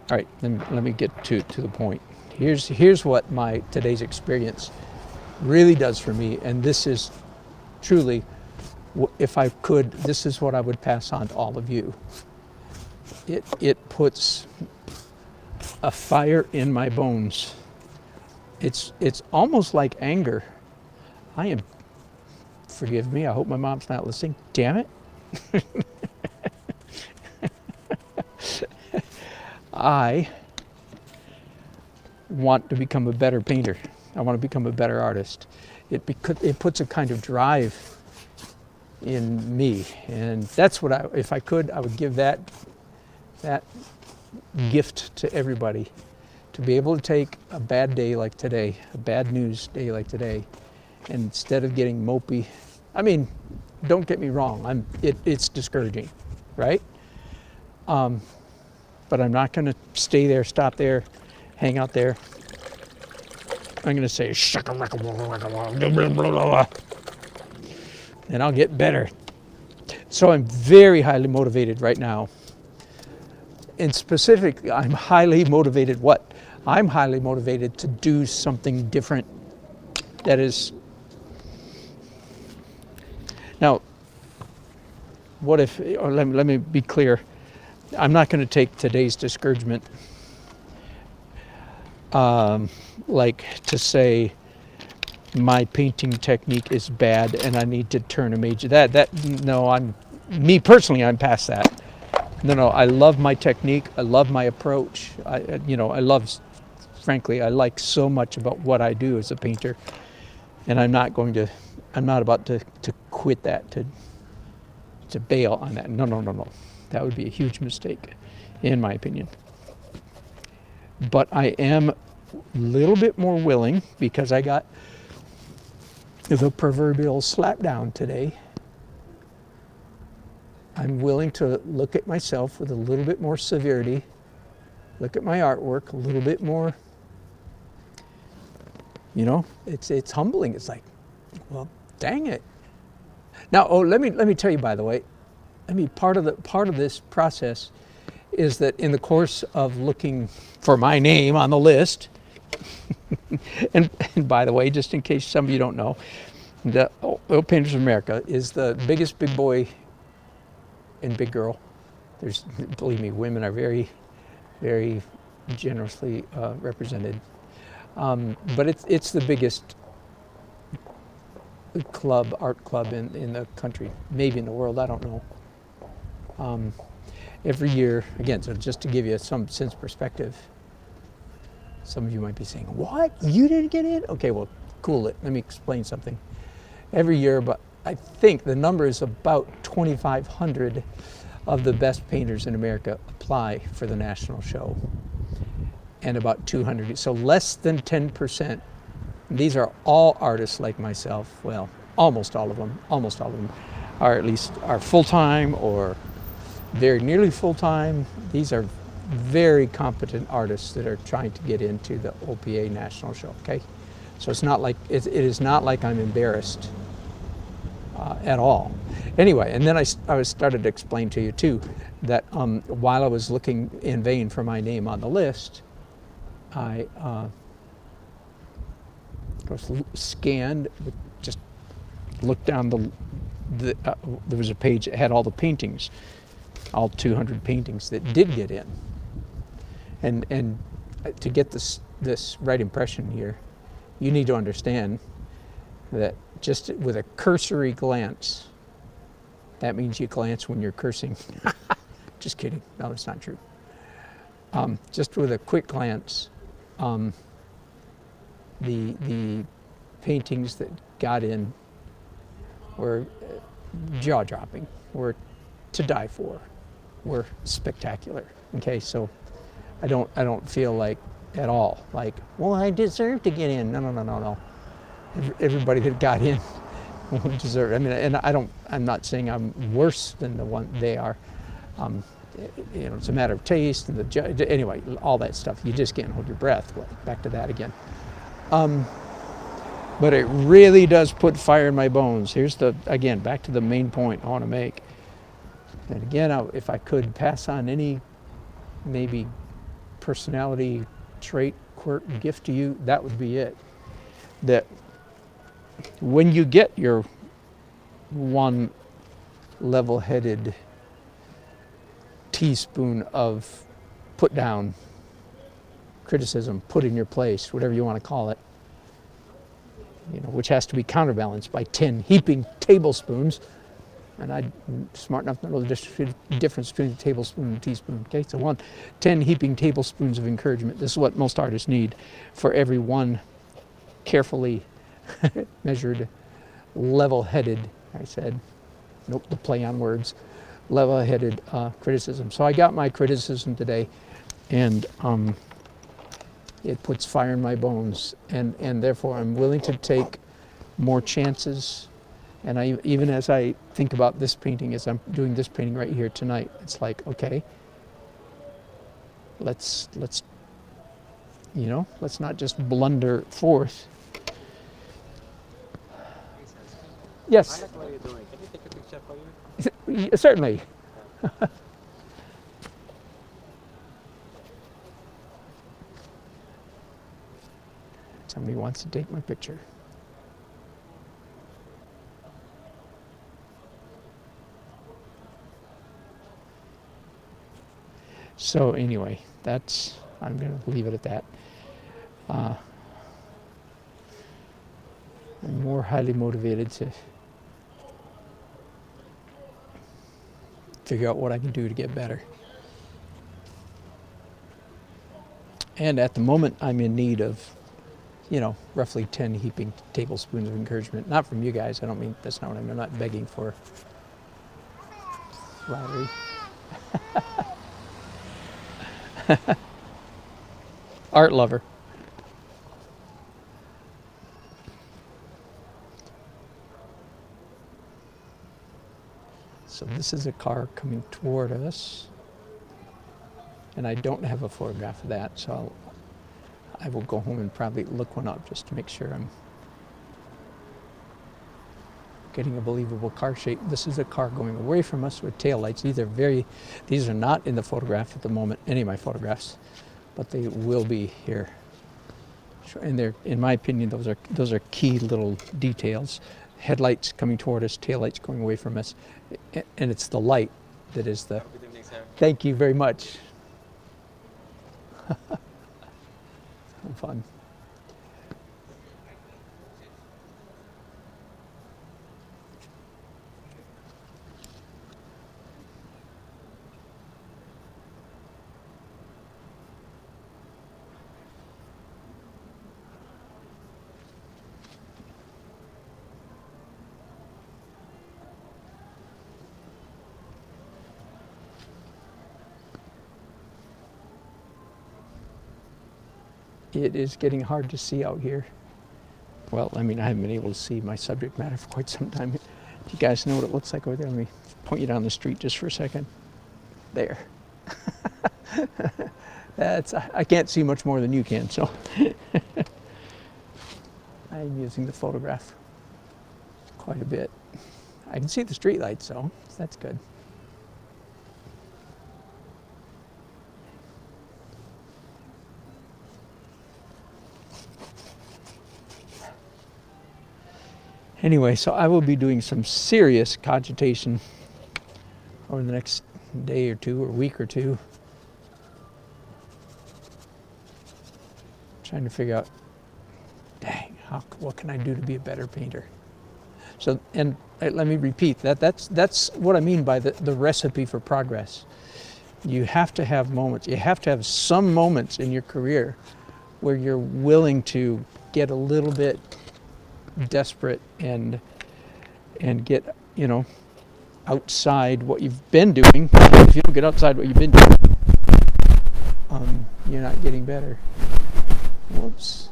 right, let me get to the point. Here's what today's experience really does for me, and this is truly, if I could, this is what I would pass on to all of you. It puts a fire in my bones. It's almost like anger. Forgive me, I hope my mom's not listening. Damn it. I want to become a better painter. I want to become a better artist. It puts a kind of drive in me. And that's what if I could, I would give that gift to everybody, to be able to take a bad day like today, a bad news day like today, and instead of getting mopey, I mean, don't get me wrong, it's discouraging, right? But I'm not going to stay there, stop there, hang out there. I'm going to say, and I'll get better. So I'm very highly motivated right now. And specifically, I'm highly motivated what? I'm highly motivated to do something different that is... Now, what if, or let me be clear, I'm not going to take today's discouragement like to say my painting technique is bad and I need to turn a major, no, me personally, I'm past that. No, I love my technique, I love my approach, frankly, I like so much about what I do as a painter, and I'm not about to quit that, to bail on that. No. That would be a huge mistake, in my opinion. But I am a little bit more willing, because I got the proverbial slap down today. I'm willing to look at myself with a little bit more severity, look at my artwork a little bit more. It's humbling. It's like, well, dang it. Now, let me tell you, by the way, part of this process is that in the course of looking for my name on the list, and by the way, just in case some of you don't know, the Oil Painters of America is the biggest big boy and big girl. Believe me, women are very, very generously represented. But it's the biggest art club in the country, maybe in the world, I don't know. Every year, again, so just to give you some sense perspective, some of you might be saying, what? You didn't get in? Okay, well, cool it. Let me explain something. Every year, but I think the number is about 2,500 of the best painters in America apply for the national show. And about 200, so less than 10%. These are all artists like myself. Well, almost all of them are full-time or very nearly full-time. These are very competent artists that are trying to get into the OPA national show, okay? So it's not like, it is not like I'm embarrassed at all. Anyway, and then I started to explain to you too, that while I was looking in vain for my name on the list, I was scanned, just looked down there was a page that had all the paintings, all 200 paintings that did get in. And to get this right impression here, you need to understand that just with a cursory glance, that means you glance when you're cursing. Just kidding, no, that's not true. Just with a quick glance, the paintings that got in were jaw-dropping, were to die for, were spectacular. Okay, so I don't feel like at all like, well, I deserve to get in. No. Everybody that got in deserved. I mean, and I'm not saying I'm worse than the one they are. It's a matter of taste and anyway, all that stuff. You just can't hold your breath. Well, back to that again. But it really does put fire in my bones. Here's again, back to the main point I want to make. And again, if I could pass on any maybe personality trait, quirk, gift to you, that would be it. That when you get your one level-headed teaspoon of put down criticism, put in your place, whatever you want to call it, which has to be counterbalanced by 10 heaping tablespoons. And I'm smart enough to know the difference between a tablespoon and a teaspoon. Okay, so 10 heaping tablespoons of encouragement. This is what most artists need for every one carefully measured, level-headed, I said, nope, the play on words, level-headed criticism. So I got my criticism today, and it puts fire in my bones, and therefore I'm willing to take more chances. And even as I think about this painting, as I'm doing this painting right here tonight, it's like, okay, let's not just blunder forth. Yes. I like what you're doing. Can you take a picture for you? Certainly. Somebody wants to take my picture. So anyway, I'm going to leave it at that. I'm more highly motivated to figure out what I can do to get better. And at the moment, I'm in need of, roughly 10 heaping tablespoons of encouragement. Not from you guys. I don't mean, that's not what I'm not begging for flattery. Art lover. So this is a car coming toward us, and I don't have a photograph of that, so I will go home and probably look one up just to make sure I'm getting a believable car shape. This is a car going away from us with taillights. These are not in the photograph at the moment, any of my photographs, but they will be here. And they're, in my opinion, those are key little details. Headlights coming toward us, taillights going away from us, and it's the light that is the. Good evening, sir. Thank you very much. Fun. It is getting hard to see out here. Well, I mean, I haven't been able to see my subject matter for quite some time. Do you guys know what it looks like over there? Let me point you down the street just for a second. There. I can't see much more than you can, so I'm using the photograph quite a bit. I can see the street lights, so that's good. Anyway, so I will be doing some serious cogitation over the next day or two or week or two. Trying to figure out, dang, what can I do to be a better painter? So, and let me repeat, that's what I mean by the recipe for progress. You have to have moments, you have to have some moments in your career where you're willing to get a little bit desperate and get, outside what you've been doing. If you don't get outside what you've been doing, you're not getting better. Whoops.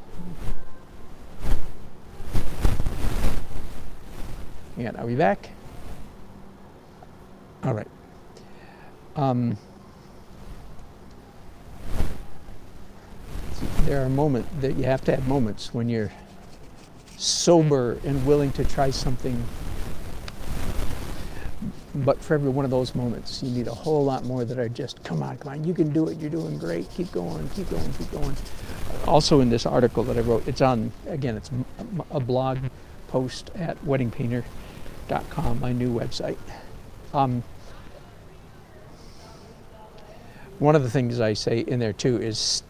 Yeah, are we back? All right. There are moments that you have to have moments when you're sober and willing to try something. But for every one of those moments, you need a whole lot more that are just, come on, you can do it, you're doing great, keep going. Also in this article that I wrote, it's on, again, it's a blog post at weddingpainter.com, my new website. One of the things I say in there too is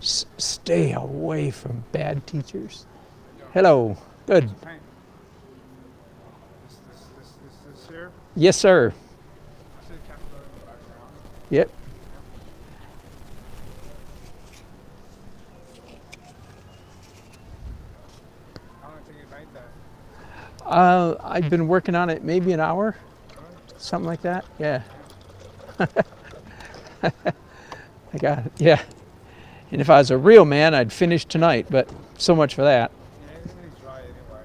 stay away from bad teachers. Hello, good. Is this here? Yes, sir. I see the capillary in the background. Yep. How long did it take you to paint I've been working on it maybe an hour, something like that. Yeah. I got it. Yeah. And if I was a real man, I'd finish tonight. But so much for that. Yeah, it's really dry anyway.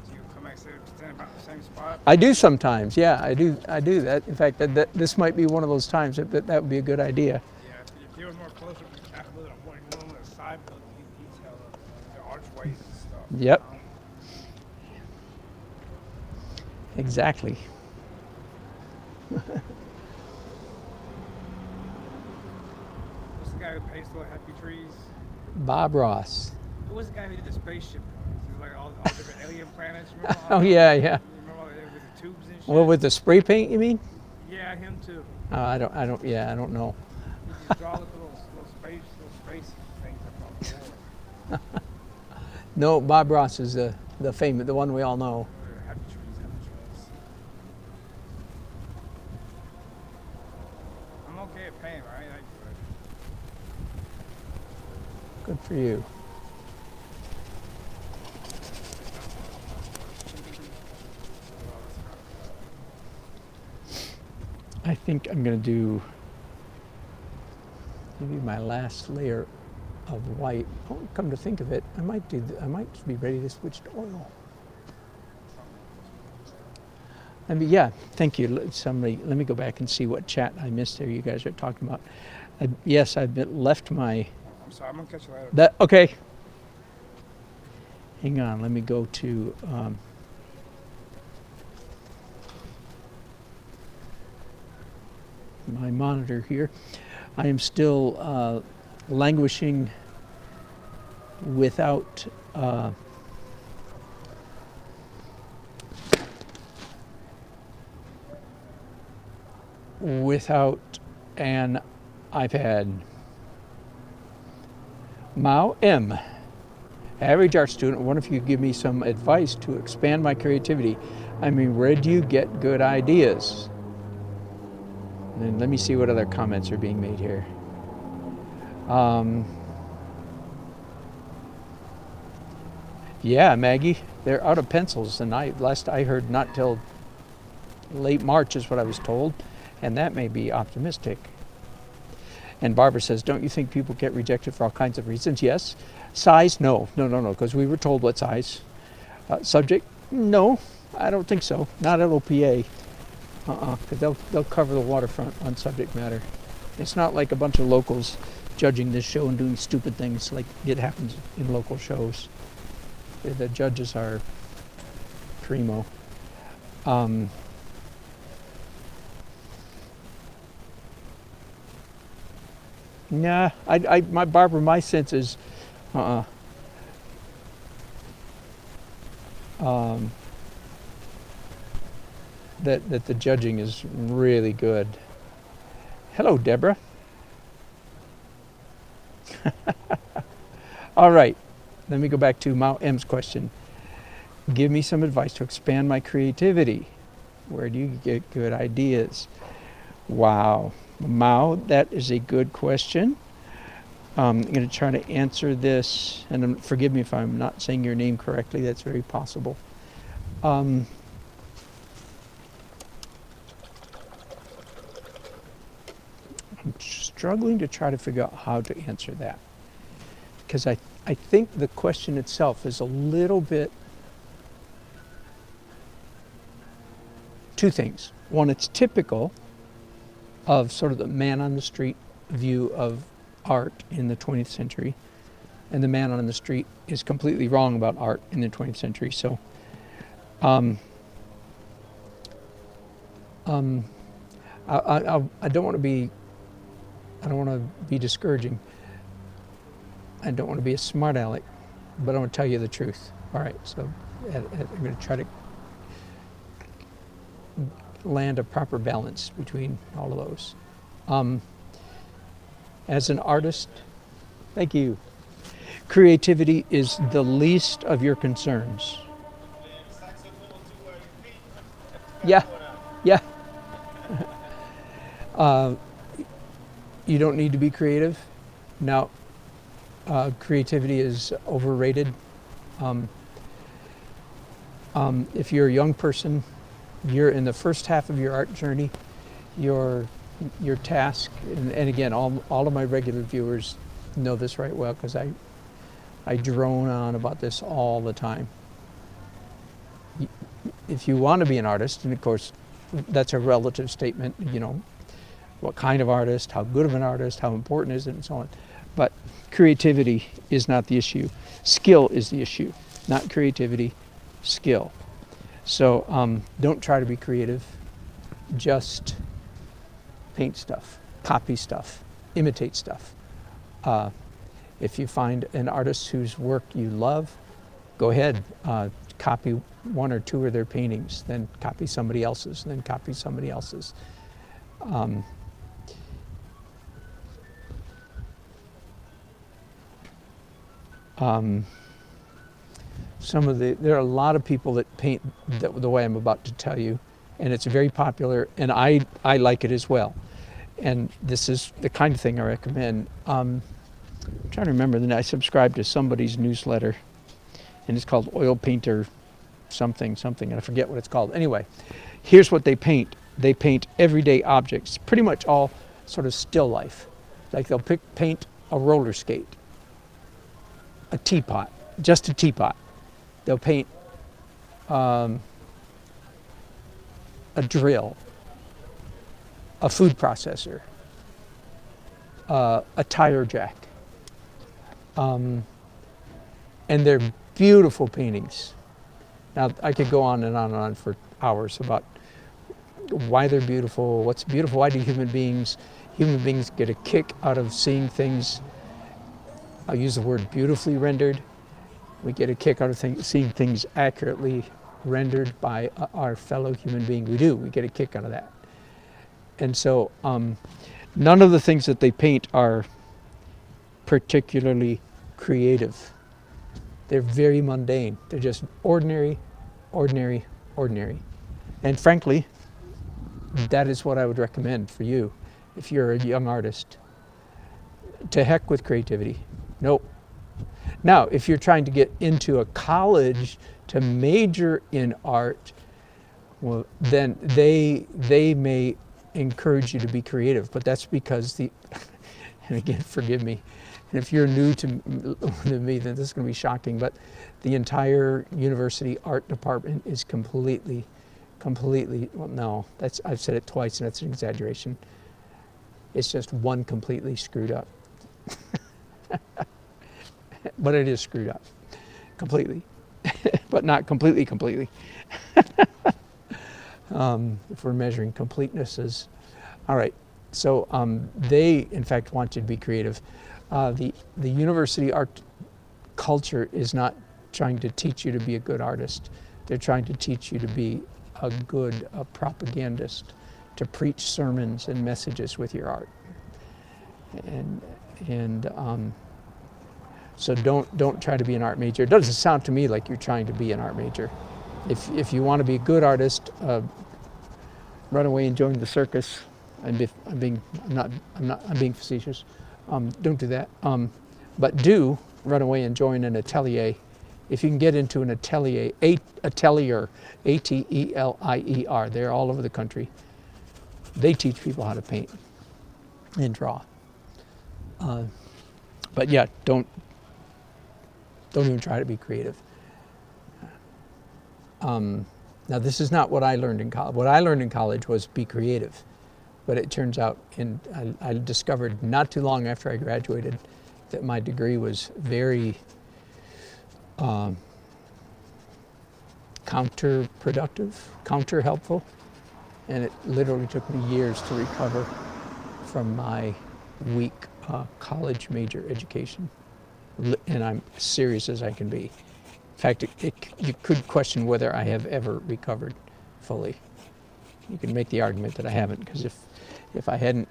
So you come back, stand about the same spot. I do sometimes. Yeah, I do. I do that. In fact, this might be one of those times that would be a good idea. Yeah, if you were more closer, you could have a little more on the side, but detail the archways and stuff. Yep. Exactly. What's the guy who paints the happy trees? Bob Ross. Who was the guy who did the spaceship ones? It was like all different alien planets. Remember Oh yeah, yeah. You remember all with the tubes and shit? Well, with the spray paint, you mean? Yeah, him too. I don't. Yeah, I don't know. He just draw little space things up on the wall. No, Bob Ross is the famous, the one we all know. Happy trees, happy trees. I'm okay at painting, right? I do it. Good for you. I think I'm going to do maybe my last layer of white. Oh, come to think of it, I might be ready to switch to oil. Yeah, thank you. Somebody, let me go back and see what chat I missed there. You guys are talking about. Yes, I've left my. I'm sorry, I'm gonna catch you later. Okay. Hang on, let me go to. My monitor here. I am still languishing without an iPad. Mao M. Average art student, I wonder if you could give me some advice to expand my creativity. I mean, where do you get good ideas? And let me see what other comments are being made here. Yeah, Maggie, they're out of pencils, and last I heard not till late March is what I was told, and that may be optimistic. And Barbara says, don't you think people get rejected for all kinds of reasons? Yes. Size? No, because we were told what size. Subject? No, I don't think so. Not at OPA. Because they'll cover the waterfront on subject matter. It's not like a bunch of locals judging this show and doing stupid things like it happens in local shows. The judges are primo. Nah, my sense is, that the judging is really good. Hello, Deborah. All right, let me go back to Mao M's question. Give me some advice to expand my creativity. Where do you get good ideas? Wow, Mao, that is a good question. I'm going to try to answer this, and forgive me if I'm not saying your name correctly. That's very possible. I'm struggling to try to figure out how to answer that, because I think the question itself is a little bit two things. One, it's typical of sort of the man on the street view of art in the 20th century, and the man on the street is completely wrong about art in the 20th century. So I don't want to be discouraging. I don't want to be a smart aleck, but I want to tell you the truth. All right, so I'm going to try to land a proper balance between all of those. As an artist, thank you. Creativity is the least of your concerns. Yeah. You don't need to be creative. Now, creativity is overrated. If you're a young person, you're in the first half of your art journey, your task, and again, all of my regular viewers know this right well because I drone on about this all the time. If you want to be an artist, and of course, that's a relative statement, you know, what kind of artist, how good of an artist, how important is it, and so on. But creativity is not the issue. Skill is the issue, not creativity, skill. So don't try to be creative. Just paint stuff, copy stuff, imitate stuff. If you find an artist whose work you love, go ahead, copy one or two of their paintings, then copy somebody else's, then copy somebody else's. There are a lot of people that paint the way I'm about to tell you, and it's very popular, and I like it as well. And this is the kind of thing I recommend. I'm trying to remember, then I subscribe to somebody's newsletter, and it's called Oil Painter something, and I forget what it's called. Anyway, here's what they paint. They paint everyday objects, pretty much all sort of still life. Like they'll paint a roller skate, a teapot, just a teapot. They'll paint a drill, a food processor, a tire jack. And they're beautiful paintings. Now, I could go on and on and on for hours about why they're beautiful, what's beautiful, why do human beings get a kick out of seeing things, I'll use the word beautifully rendered. We get a kick out of seeing things accurately rendered by our fellow human being. We do, we get a kick out of that. And so none of the things that they paint are particularly creative. They're very mundane. They're just ordinary, ordinary, ordinary. And frankly, that is what I would recommend for you if you're a young artist. To heck with creativity. Nope. Now, if you're trying to get into a college to major in art, well, then they may encourage you to be creative, but that's because and again, forgive me, and if you're new to me, then this is going to be shocking, but the entire university art department is completely, well, no, I've said it twice and that's an exaggeration. It's just one completely screwed up. But it is screwed up, completely, but not completely. If we're measuring completeness as, all right. So they, in fact, want you to be creative. The university art culture is not trying to teach you to be a good artist. They're trying to teach you to be a good propagandist, to preach sermons and messages with your art. So don't try to be an art major. It doesn't sound to me like you're trying to be an art major. If you want to be a good artist, run away and join the circus. I'm being facetious. Don't do that. But do run away and join an atelier. If you can get into an atelier, atelier, A-T-E-L-I-E-R. They're all over the country. They teach people how to paint and draw. But yeah, don't even try to be creative. Now, this is not what I learned in college. What I learned in college was be creative. But it turns out, I discovered not too long after I graduated that my degree was very counterproductive, counter-helpful. And it literally took me years to recover from my weak college major education. And I'm serious as I can be. In fact, you could question whether I have ever recovered fully. You can make the argument that I haven't, because if I hadn't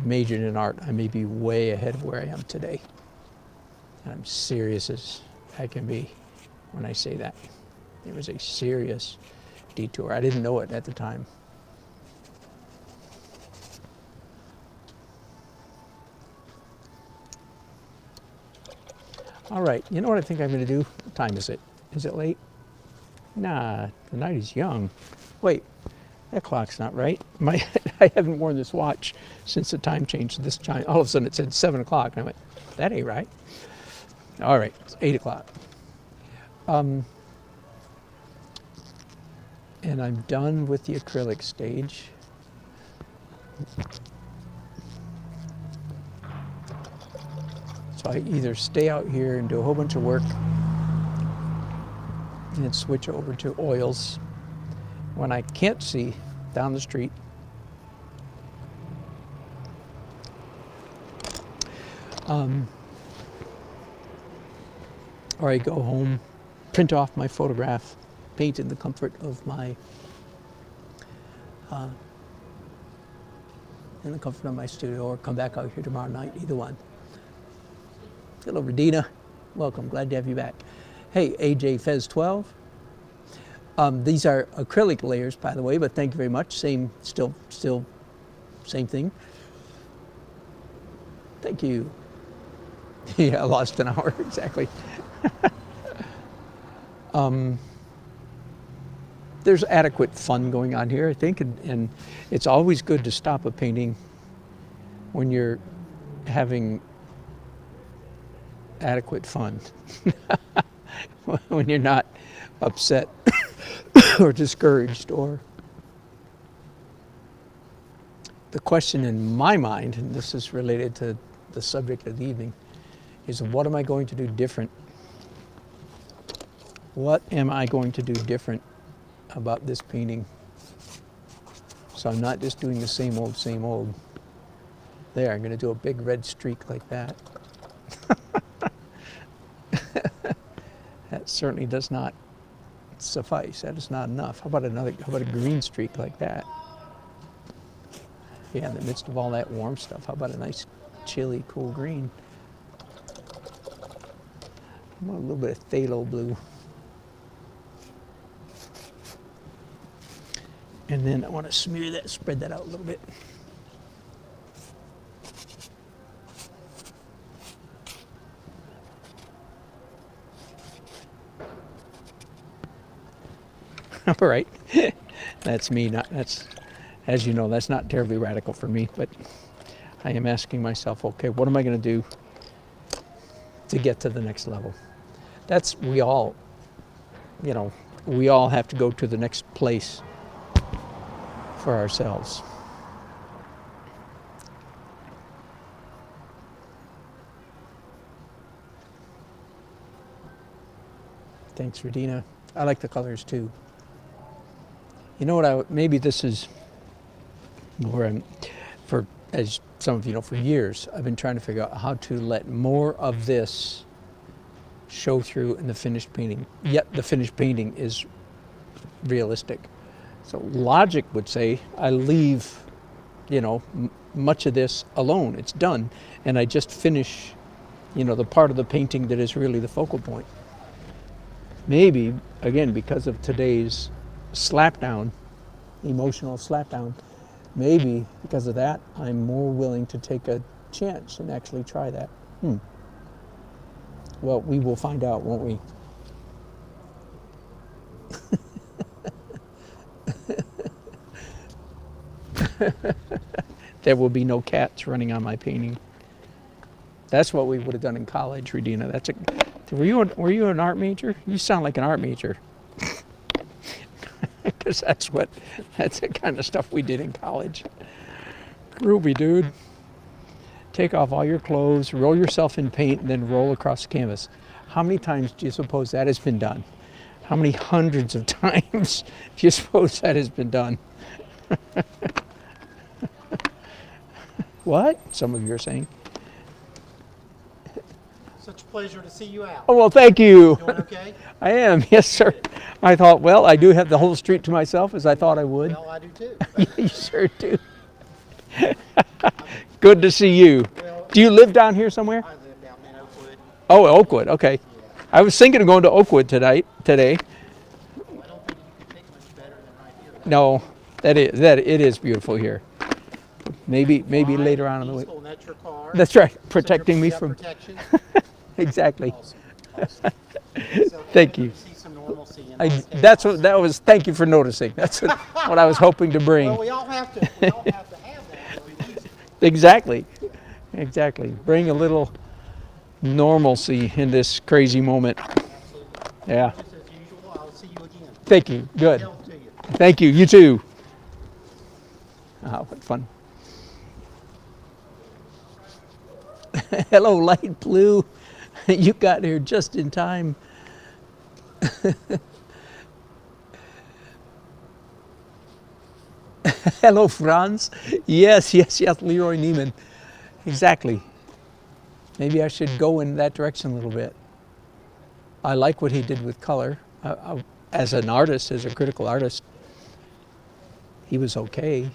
majored in art, I may be way ahead of where I am today. And I'm serious as I can be when I say that. It was a serious detour. I didn't know it at the time. All right, you know what I think I'm going to do? What time is it? Is it late? Nah, the night is young. Wait, that clock's not right. I haven't worn this watch since the time changed. This time, all of a sudden it said 7 o'clock. And I went, that ain't right. All right, it's 8 o'clock. And I'm done with the acrylic stage. So I either stay out here and do a whole bunch of work and then switch over to oils when I can't see down the street. Or I go home, print off my photograph, paint in the comfort of my studio, or come back out here tomorrow night, either one. Hello, Radina. Welcome, glad to have you back. Hey, AJ Fez 12. These are acrylic layers, by the way, but thank you very much. Still same thing. Thank you. Yeah, I lost an hour, exactly. There's adequate fun going on here, I think, and it's always good to stop a painting when you're having adequate fun, when you're not upset or discouraged. Or the question in my mind, and this is related to the subject of the evening, is what am I going to do different? What am I going to do different about this painting? So I'm not just doing the same old, same old. There, I'm going to do a big red streak like that. That certainly does not suffice. That is not enough. How about a green streak like that? Yeah, in the midst of all that warm stuff, how about a nice chilly, cool green? How about a little bit of phthalo blue? And then I want to spread that out a little bit. All right, that's me. As you know, that's not terribly radical for me, but I am asking myself, okay, what am I going to do to get to the next level? We all have to go to the next place for ourselves. Thanks, Radina. I like the colors too. You know what? Maybe this is where as some of you know, for years I've been trying to figure out how to let more of this show through in the finished painting. Yet the finished painting is realistic. So logic would say I leave, much of this alone. It's done, and I just finish, the part of the painting that is really the focal point. Maybe, again, because of today's slapdown, emotional slapdown, maybe because of that, I'm more willing to take a chance and actually try that. Well, we will find out, won't we? There will be no cats running on my painting. That's what we would have done in college, Regina. Were you an art major? You sound like an art major. Because that's the kind of stuff we did in college. Groovy, dude. Take off all your clothes, roll yourself in paint, and then roll across the canvas. How many times do you suppose that has been done? How many hundreds of times do you suppose that has been done? What? Some of you are saying. Such a pleasure to see you out. Oh, well, thank you. Doing okay? I am, yes, sir. I thought, well, I do have the whole street to myself, as I thought I would. Well, I do too. You sure do. Good to see you. Well, Do you live down here somewhere? I live down in Oakwood. Oh, Oakwood, okay. Yeah. I was thinking of going to Oakwood today. I don't think you can pick much better than right here. No, it is beautiful here. Maybe later on in the week. Peaceful, and that's your car. That's right, So protecting me you've got from protection. exactly. Awesome. So Thank you. See some normalcy in all I, chaos. that's what that was. Thank you for noticing. That's what I was hoping to bring. Well, we all have to have that if we need to. Exactly. Exactly. Bring a little normalcy in this crazy moment. Absolutely. Yeah. Just as usual, I'll see you again. Thank you. Good. Health to you. Thank you. You too. What fun. Hello, light blue. You got here just in time. Hello, Franz. Yes, Leroy Neiman. Exactly. Maybe I should go in that direction a little bit. I like what he did with color. As an artist, as a critical artist, he was okay.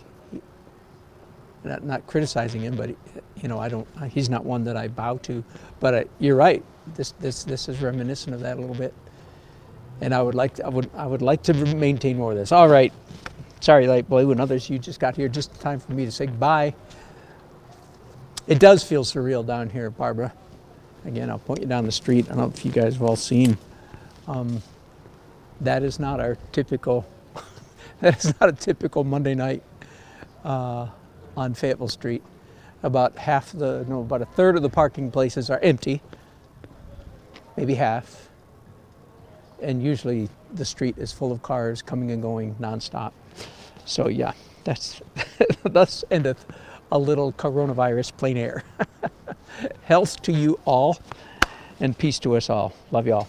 Not criticizing him, but you know, he's not one that I bow to. But you're right. This is reminiscent of that a little bit. And I would like to maintain more of this. All right. Sorry, Light Blue and others, you just got here just in time for me to say goodbye. It does feel surreal down here, Barbara. Again, I'll point you down the street. I don't know if you guys have all seen. That is not our typical. That is not a typical Monday night on Fayetteville Street. About a third of the parking places are empty. Maybe half. And usually the street is full of cars coming and going nonstop. So yeah, thus endeth a little coronavirus plein air. Health to you all and peace to us all. Love y'all.